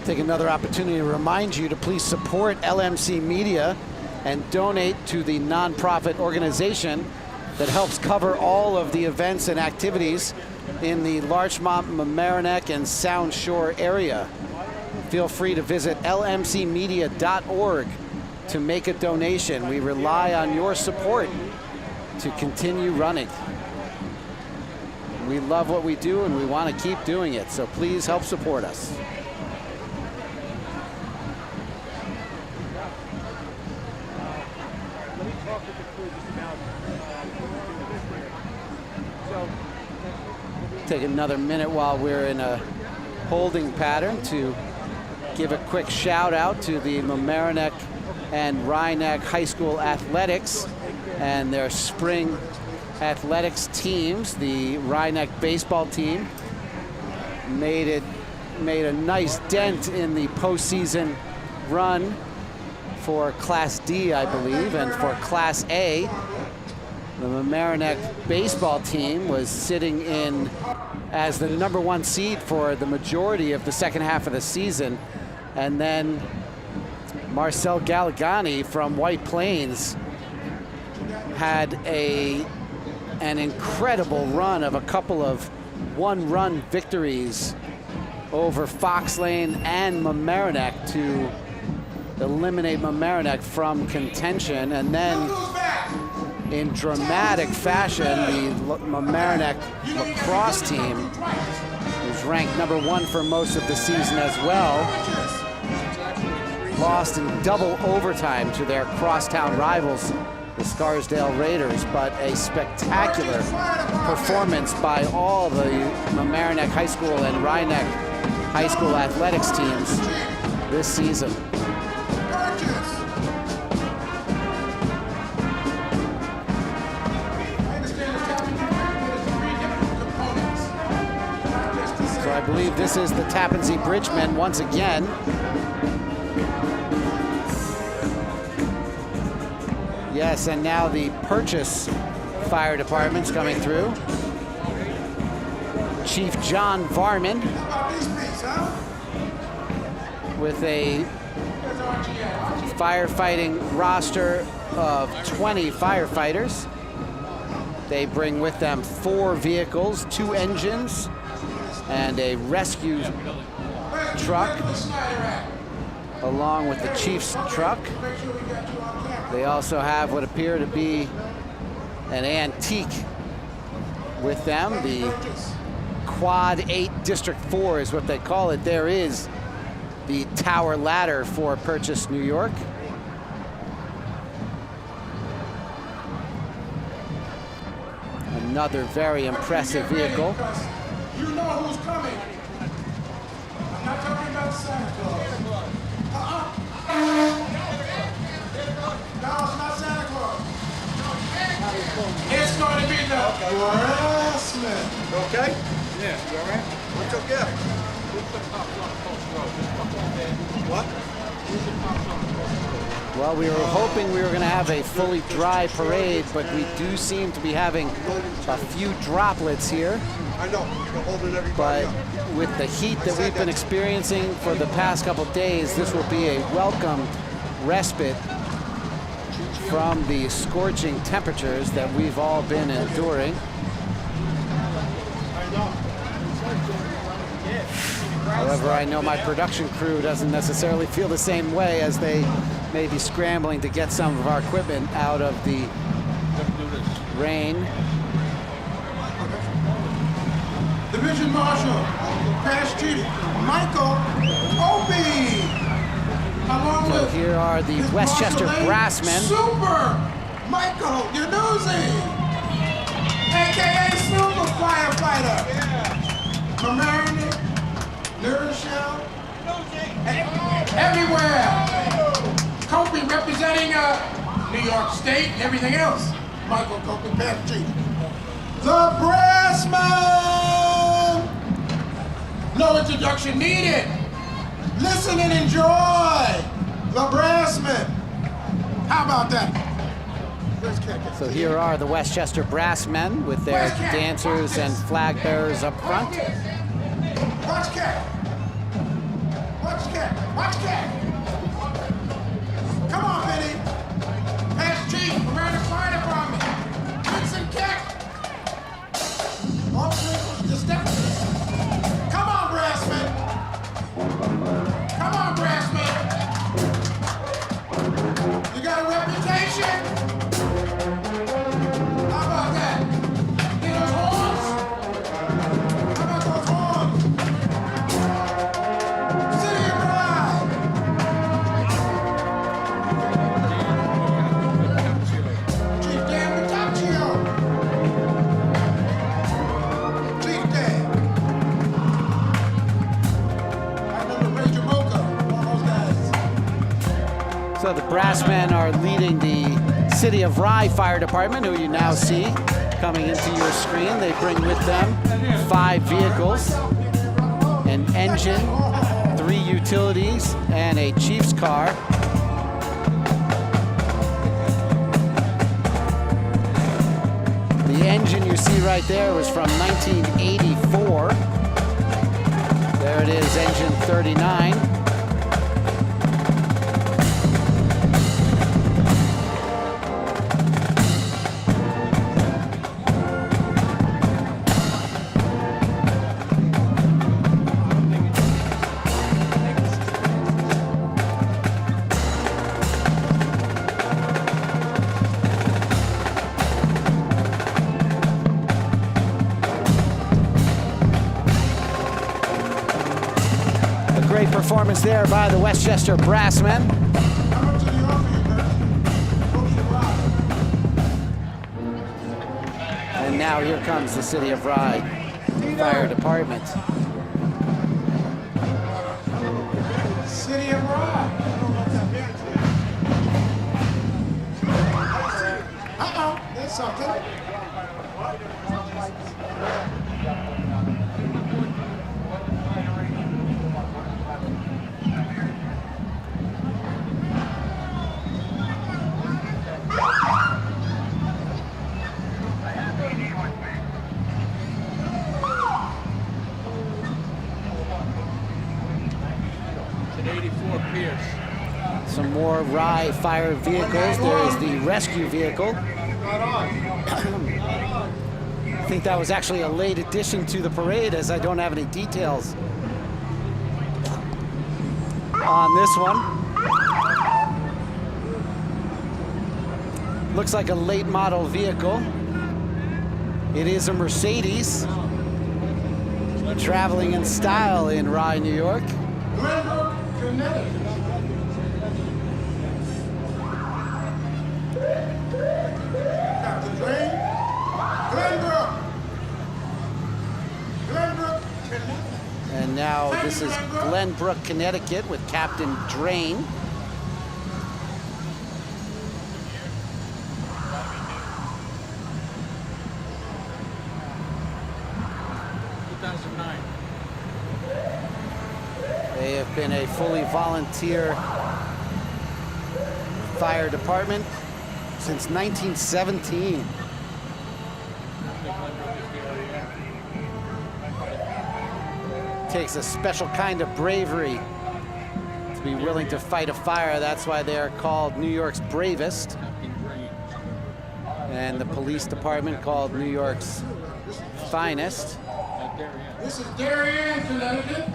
Take another opportunity to remind you to please support LMC Media and donate to the nonprofit organization that helps cover all of the events and activities in the Larchmont, Mamaroneck, and Sound Shore area. Feel free to visit lmcmedia.org to make a donation. We rely on your support to continue running. We love what we do and we want to keep doing it, so please help support us. Take another minute while we're in a holding pattern to give a quick shout out to the Mamaroneck and Rhinebeck High School athletics and their spring athletics teams. The Rhinebeck baseball team made a nice dent in the postseason run for Class D, I believe, and for Class A, the Mamaroneck baseball team was sitting in as the #1 seed for the majority of the second half of the season. And then Marcel Galligani from White Plains had an incredible run of a couple of one-run victories over Fox Lane and Mamaroneck to eliminate Mamaroneck from contention. And then in dramatic fashion, the Mamaroneck lacrosse team was ranked #1 for most of the season as well. Lost in double overtime to their crosstown rivals, the Scarsdale Raiders, but a spectacular performance by all the Mamaroneck High School and Rhinebeck High School athletics teams this season. So I believe this is the Tappan Zee Bridgemen once again. Yes, and now the Purchase Fire Department's coming through. Chief John Varman with a firefighting roster of 20 firefighters. They bring with them 4 vehicles, 2 engines, and a rescue truck, along with the chief's truck. They also have what appear to be an antique with them. The Quad 8 District 4 is what they call it. There is the tower ladder for Purchase, New York. Another very impressive vehicle. You know who's coming. I'm not talking about Santa Claus. No, it's not Santa Claus. It's going to be the harassment. Okay? Yeah, you all right? What's your gift? What? Well, we were hoping we were going to have a fully dry parade, but we do seem to be having a few droplets here. I know, you're holding everybody But up. with the heat that we've been experiencing for the past couple days, this will be a welcome respite from the scorching temperatures that we've all been enduring. However, I know my production crew doesn't necessarily feel the same way, as they may be scrambling to get some of our equipment out of the rain. Division Marshal, Past Chief Michael Opie, along So with here are the his Westchester Marshal Brassmen. Super Michael Yanuzzi, a.k.a. Silverfoot. firefighter. Mamaroneck, Nourishell, everywhere. Copley representing New York State and everything else. Michael Copley, past chief. The Brassmen! No introduction needed. Listen and enjoy. The Brassmen. How about that? So here are the Westchester Brassmen with their dancers and flag bearers up front. Watch cat. Watch cat. Watch cat. Come on, Benny. Past chief, around the fire department. Vincent Keck. Officer, just step. Come on, Brassman. Come on, Brassman. You got a reputation. How about that? Get those horns. How about those horns? City of Pride. Chief Dan Vitaccio. Chief Dan. I remember Major Mocha, all those guys. So the Brassmen are leading the City of Rye Fire Department, who you now see coming into your screen. They bring with them 5 vehicles, an engine, 3 utilities, and a chief's car. The engine you see right there was from 1984. There it is, engine 39. Great performance there by the Westchester Brassmen. Come up to the office, And now here comes the City of Rye Fire Department. City of Rye. Uh-oh, there's something. It's an 84 Pierce. Some more Rye fire vehicles. There is the rescue vehicle. I think that was actually a late addition to the parade, as I don't have any details on this one. Looks like a late model vehicle. It is a Mercedes, traveling in style in Rye, New York. Glenbrook, Connecticut. Captain Drain. Glenbrook. Glenbrook, Connecticut. And now this is Glenbrook, Connecticut with Captain Drain. 2009. They have been a fully volunteer fire department since 1917. Takes a special kind of bravery to be willing to fight a fire. That's why they are called New York's bravest. And the police department called New York's finest. This is Darien, Connecticut.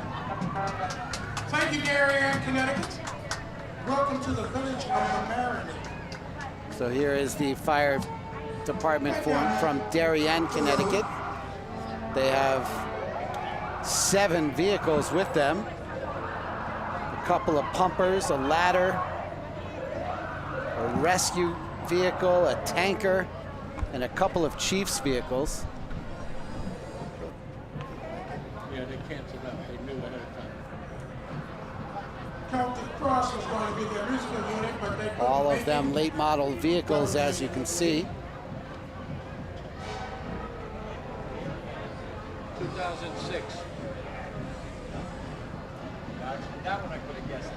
Thank you, Darien, Connecticut. Welcome to the village of Mamaroneck. So here is the fire department from Darien, Connecticut. They have 7 vehicles with them. A couple of pumpers, a ladder, a rescue vehicle, a tanker, and a couple of chief's vehicles. canceled out. They knew ahead of time. Celtic Cross was going to be the original unit, but they couldn't All make of them it. late model vehicles, as you can see. 2006. That one I could have guessed.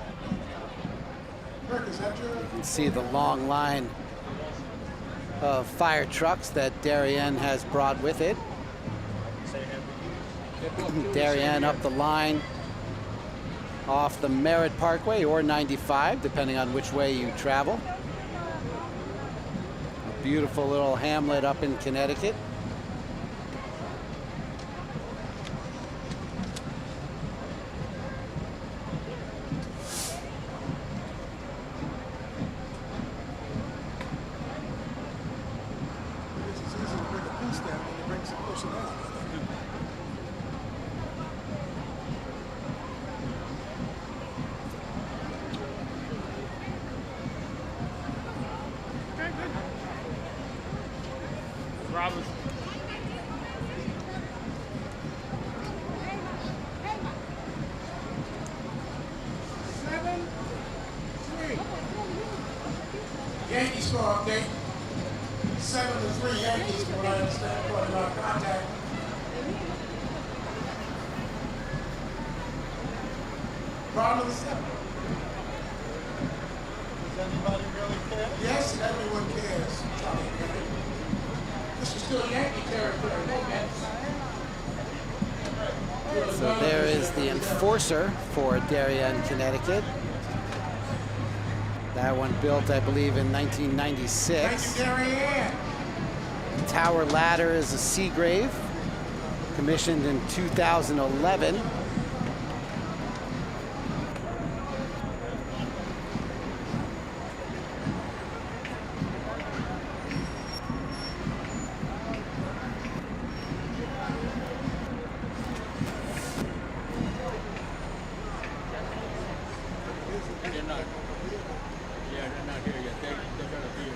Rick, is that your? You can see the long line of fire trucks that Darien has brought with it. Darien up the line off the Merritt Parkway or 95, depending on which way you travel. A beautiful little hamlet up in Connecticut. It's easy to bring a piece down when you bring some personnel. Robert's 7-3. Yankees score update. 7-3 Yankees, from what I understand, according to our contact. Bottom of the 7th. Does anybody really care? Yes, everyone cares. This is still Yankee territory, no Mets. So there is the enforcer for Darien, Connecticut. That one built, I believe, in Thank 1996. you, Darien. Tower Ladder is a Seagrave, commissioned in 2011. They're not. Yeah, they're not here yet. They're going to be here.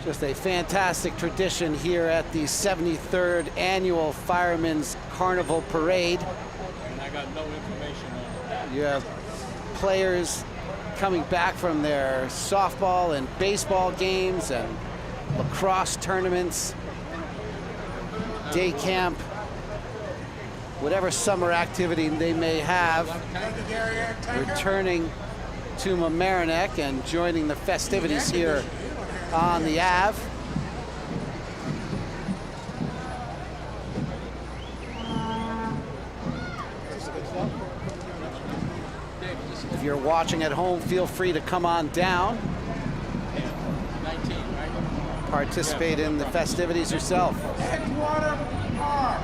Just a fantastic tradition here at the 73rd Annual Firemen's Carnival Parade. And I got no information on it. You have players coming back from their softball and baseball games and lacrosse tournaments, day camp, whatever summer activity they may have, Thank you, Darien. Tanker. returning to Mamaroneck and joining the festivities here on the Ave. If you're watching at home, feel free to come on down, 19, right? participate in the festivities yourself. Edgewater Park.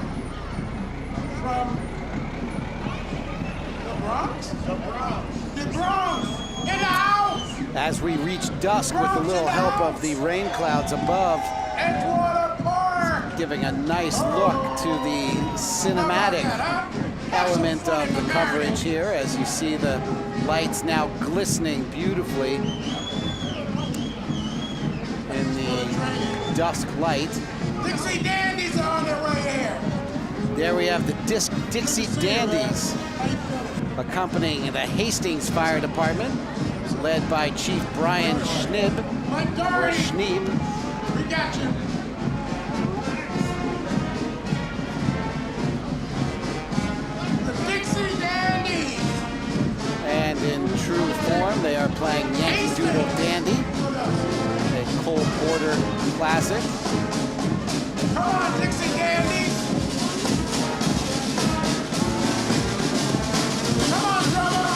From the Bronx? The Bronx. The Bronx. In the house. As we reach dusk with a little help of the rain clouds above, Edgewater Park. giving a nice look to the cinematic element of the coverage here, as you see the lights now glistening beautifully in the dusk light. Dixie Dandies are on their way here. There we have the Dixie Dandies accompanying the Hastings Fire Department, led by Chief Brian Schneeb, Mike or Doherty, Schneeb. we got you. The Dixie Dandies. And in true form, they are playing Yankee Doodle Dandy, a Cole Porter classic. Come on, Dixie Dandies. Come on, drummer.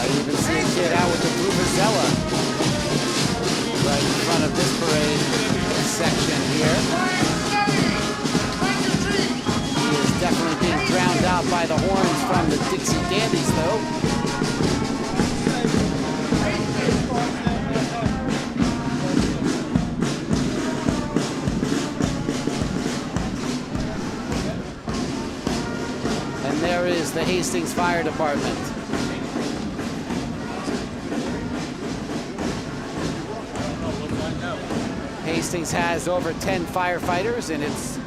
I even see a kid out with the Vuvuzela right in front of this parade section here. Brian Steady. Thank you, Chief. He is definitely being drowned out by the horns from the Dixie Dandies, though. And there is the Hastings Fire Department. Hastings has over 10 firefighters in its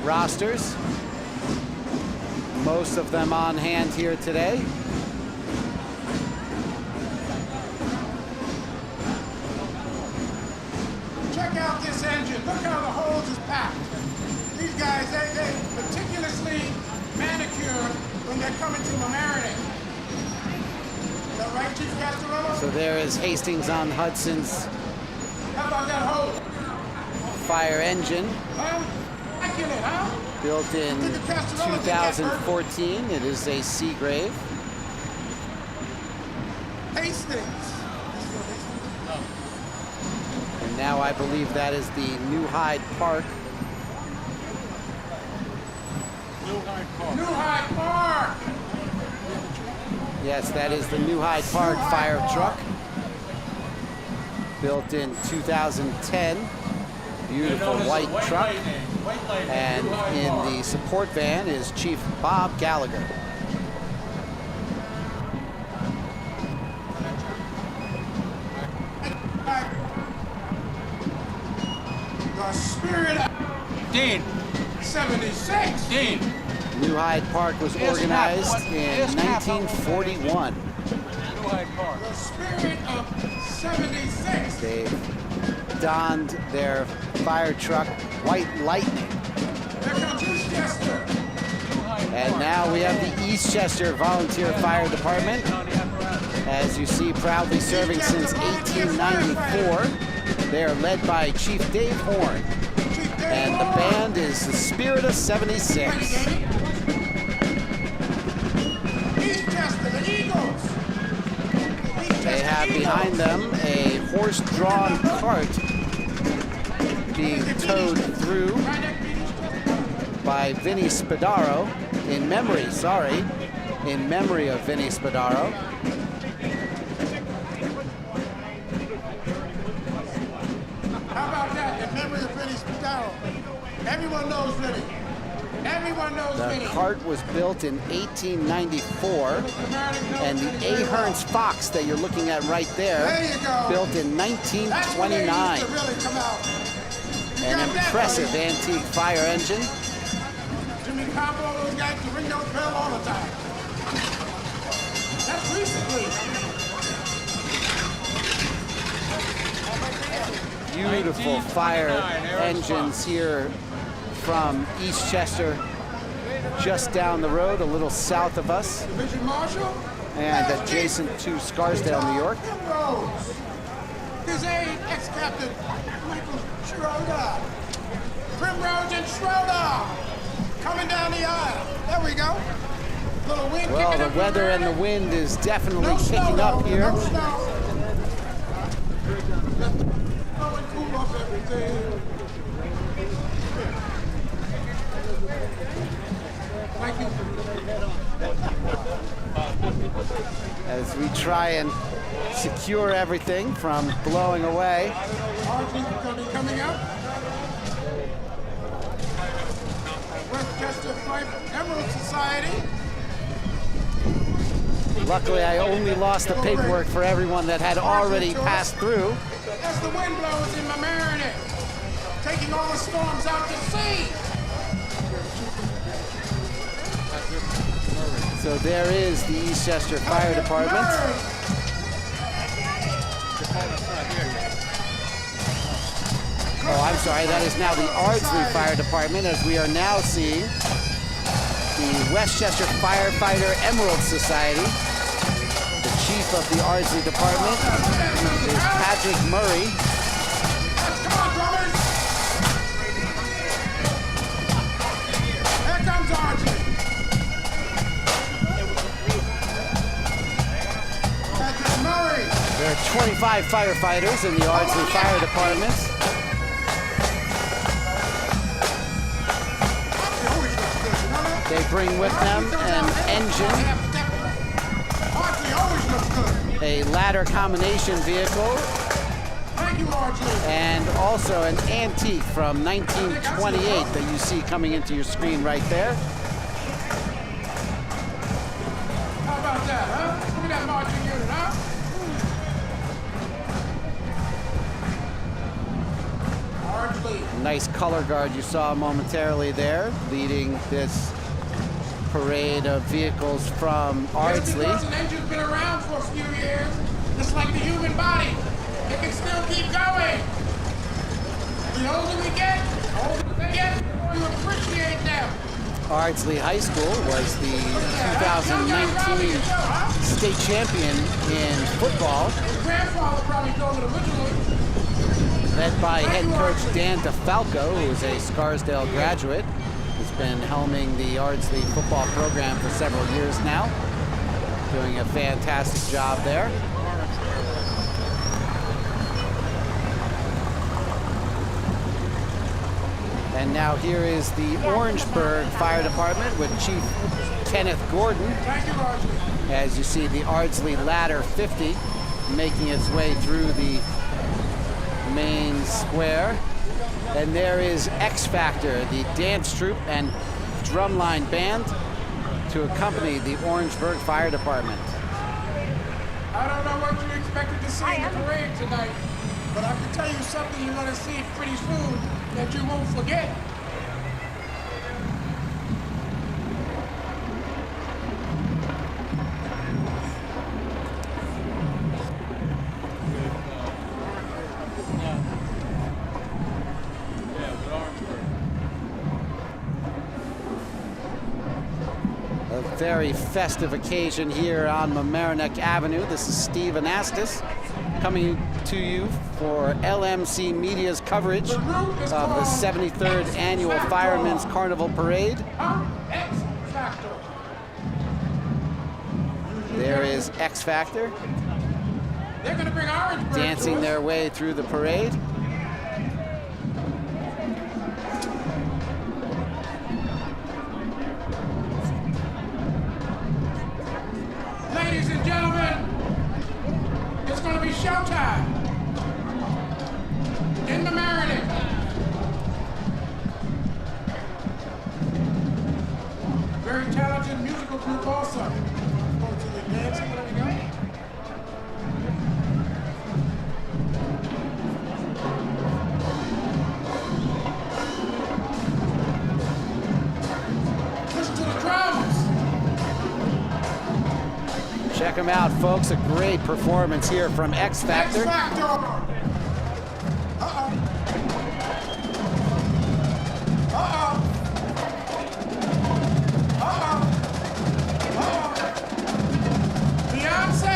rosters. most of them on hand here today. Check out this engine. Look how the hose is packed. These guys, they meticulously manicure when they're coming to Mamaroneck. Is that right, Chief Castorello? So there is Hastings-on-Hudson's How about that hose? fire engine, Huh? Immaculate, huh? built in 2014. It is a Seagrave. Hastings. And now I believe that is the New Hyde Park. New Hyde Park. New Hyde Park. Yes, that is the New Hyde Park fire truck. Built in 2010. Beautiful white truck. And in the support van is Chief Bob Gallagher. The Spirit of Dean, 76. Dean, New Hyde Park was organized in 1941. New Hyde Park. The Spirit of 76. They donned their fire truck White Lightning. There comes Eastchester. And now we have the Eastchester Volunteer Fire Department. As you see, proudly serving since 1894. They are led by Chief Dave Horn. And the band is the Spirit of 76. Eastchester, the Eagles. They have behind them a horse-drawn cart being towed through by Vinny Spadaro, in memory of Vinny Spadaro. How about that? In memory of Vinny Spadaro. Everyone knows Vinny. Everyone knows The Vinny. cart was built in 1894, and the Ahern's Fox that you're looking at right there, There you go. built in That's when they 1929. used to really come out. You An got that, impressive buddy? antique fire engine. Jimmy Combo, those guys to ring those bell all the time. That's recently. Beautiful fire engines here from Eastchester, just down the road, a little south of us, Division Marshal. and adjacent to Scarsdale, New York. Primrose. His aide, ex-captain Michael Schroeder. Primrose and Schroeder coming down the aisle. There we go. Little wind Well, kicking the up weather and the Mamaroneck. wind is definitely No snow, picking up though. here. No snow. Go and cool up everything. Thank you. As we try and secure everything from blowing away. Archie's going to be coming up. Westchester Fife Emerald Society. Luckily, I only lost the paperwork for everyone that had already passed through. As the wind blows in Mamaroneck, taking all the storms out to sea. So there is the Eastchester Fire Department. Oh, I'm sorry, that is now the Ardsley Fire Department, as we are now seeing the Westchester Firefighter Emerald Society. The chief of the Ardsley Department is Patrick Murray. Come on, drummers. Here comes Archie. Patrick Murray. There are 25 firefighters in the Ardsley Fire Department. Archie always looks good, you know that? They bring with them an engine, Archie always looks good. a ladder combination vehicle, Thank you, Archie. and also an antique from 1928 that you see coming into your screen right there. How about that, huh? Look at that marching unit, huh? Archie. Nice color guard you saw momentarily there, leading this parade of vehicles from Just Ardsley. because an engine's been around for a few years, just like the human body, it can still keep going. The older we get, the older they get, the more you appreciate them. Ardsley High School was the 2019 state champion in football, His grandfather probably drove it originally. led by head coach Dan DeFalco, who is a Scarsdale graduate. He's been helming the Ardsley football program for several years now, doing a fantastic job there. And now here is the Orangeburg Fire Department with Chief Kenneth Gordon. Thank you, Roger. As you see the Ardsley Ladder 50 making its way through the main square. And there is X Factor, the dance troupe and drumline band to accompany the Orangeburg Fire Department. I don't know what you expected to see in the parade tonight, but I can tell you something you're going to see pretty soon that you won't forget. A very festive occasion here on Mamaroneck Avenue. This is Steve Anastas coming to you for LMC Media's coverage of the 73rd Annual Firemen's Carnival Parade. X Factor. There is X Factor They're going to bring Orangeburg dancing to us. their way through the parade. Ladies and gentlemen, it's going to be showtime in the Mamaroneck. Very talented musical group also. Go to the dancing, there we go. Listen to the drums. Check them out, folks. A great performance here from X Factor. X Factor. Uh-oh. Uh-oh. Uh-oh. Uh-oh. Beyonce.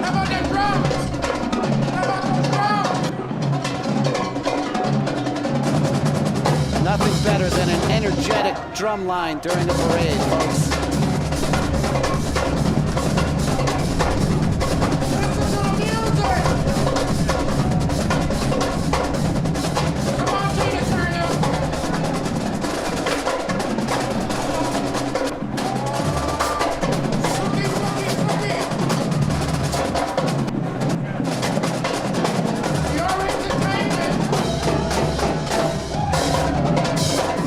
How about them drums? How about those drums? Nothing better than an energetic drum line during the parade, folks. Listen to the music. Come on, Tina Turner. Swoogie, swoogie, swoogie. Your entertainment.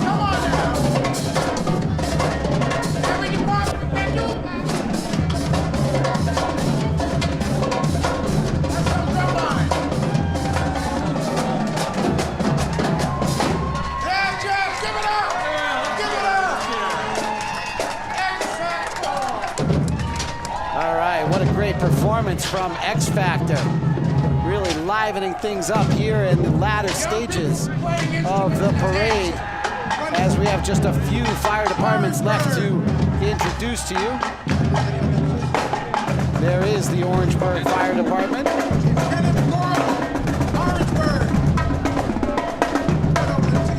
Come on now. Every department can do that. That's some drum line. Yeah, Jeff, give it up. Give it up. X Factor. All right, what a great performance from X Factor. Really livening things up here in the latter stages of the parade, as we have just a few fire departments left to introduce to you. There is the Orangeburg Fire Department. Kenneth Gordon, Orangeburg. Orangeburg.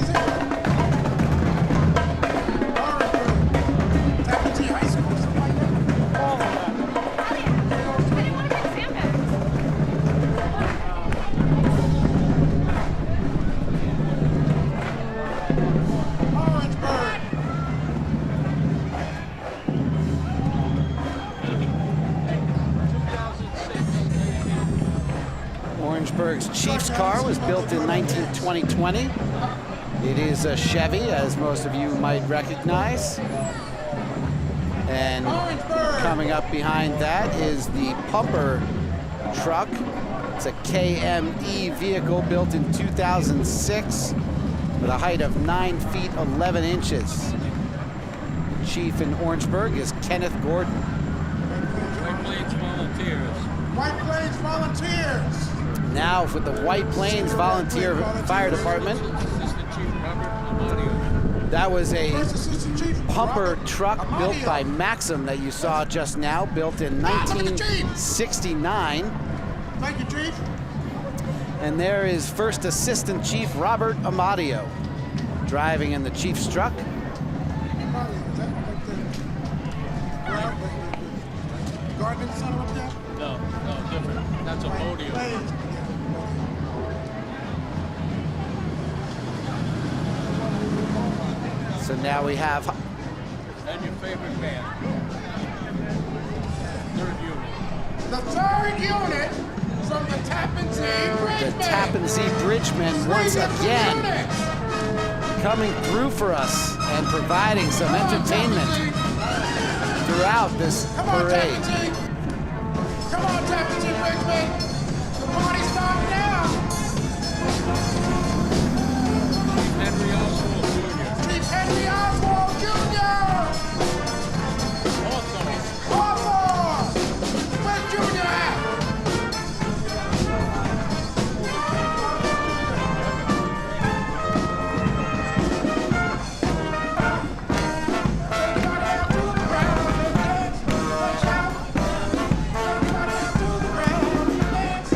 Tappan High School, something like that. Orangeburg. Orangeburg's Chiefs car was built in 2020. It is a Chevy, as most of you might recognize. And coming up behind that is the pumper truck It's a KME vehicle built in 2006 with a height of 9 feet 11 inches. Chief in Orangeburg is Kenneth Gordon. White Plains Volunteers. White Plains Volunteers. Now with the White Plains Volunteer Fire Department. Assistant Chief Robert Amadio. That was a First Assistant Chief pumper Robert truck built Amadio. by Maxim that you saw just now, built in 1969. Thank you, Chief. And there is First Assistant Chief Robert Amadio driving in the chief's truck. Is that like the gardening center up there? No, different. That's a podium. Plains. So now we have And your favorite band. Third unit. The third unit from the Tappan Zee Bridgemen. the Tappan Zee Bridgemen once again coming through for us and providing some entertainment throughout this parade. Come on, Tappan Zee Bridgemen. The party's starting now. Henry Oswald Jr. Chief Henry Oswald Jr. Hawthorne. Hawthorne. Where's Junior at? Everybody out to the ground. Dance, shout. Everybody out to the ground. Dance,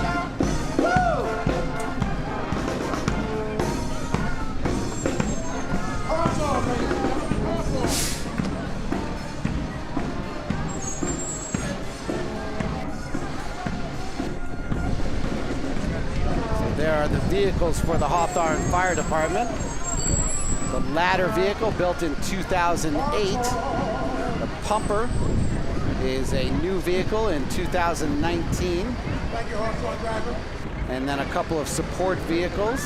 shout. Woo! Hawthorne, baby. Hawthorne. There are the vehicles for the Hawthorne Fire Department. The ladder vehicle built in 2008. The pumper is a new vehicle in 2019. Thank you, Hawthorne driver. And then a couple of support vehicles.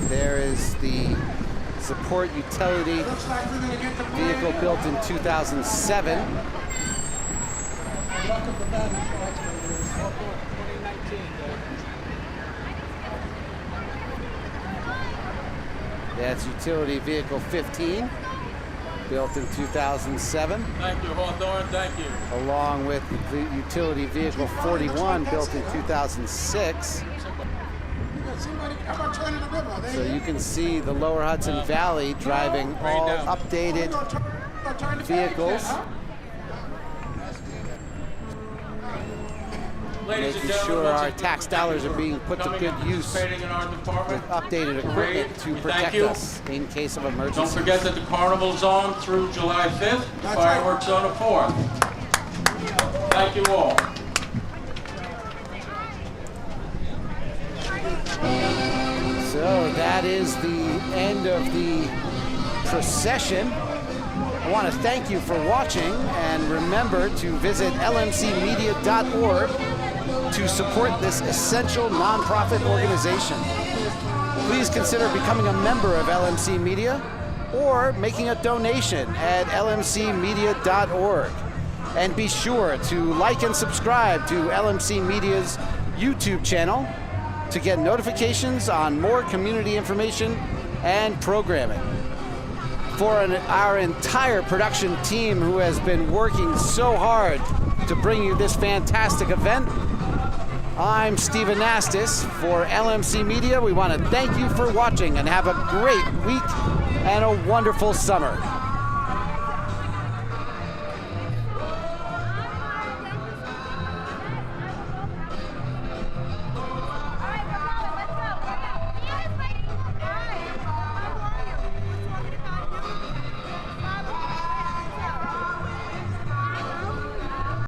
There is the support utility Looks like we're gonna get the vehicle parade. built in 2007. Welcome to Madison. 2019. That's utility vehicle 15, built in 2007, Thank you, Hawthorne. Thank you. along with the utility vehicle 41, built in 2006. You got somebody, how about turning the river? Are they So here? you can see the Lower Hudson Valley driving all down. updated We're gonna turn the page vehicles, then, huh? Ladies and making gentlemen, sure once our again, tax thank you dollars are for being put to coming good and use participating in our department. with updated equipment to Thank protect you. us in case of Don't emergency. forget that the carnival's on through July 5th, the That's fireworks on the 4th. Thank you all. So that is the end of the procession. I want to thank you for watching, and remember to visit lmcmedia.org to support this essential nonprofit organization. Please consider becoming a member of LMC Media or making a donation at lmcmedia.org. And be sure to like and subscribe to LMC Media's YouTube channel to get notifications on more community information and programming. For our entire production team who has been working so hard to bring you this fantastic event, I'm Steve Anastas for LMC Media. We want to thank you for watching and have a great week and a wonderful summer.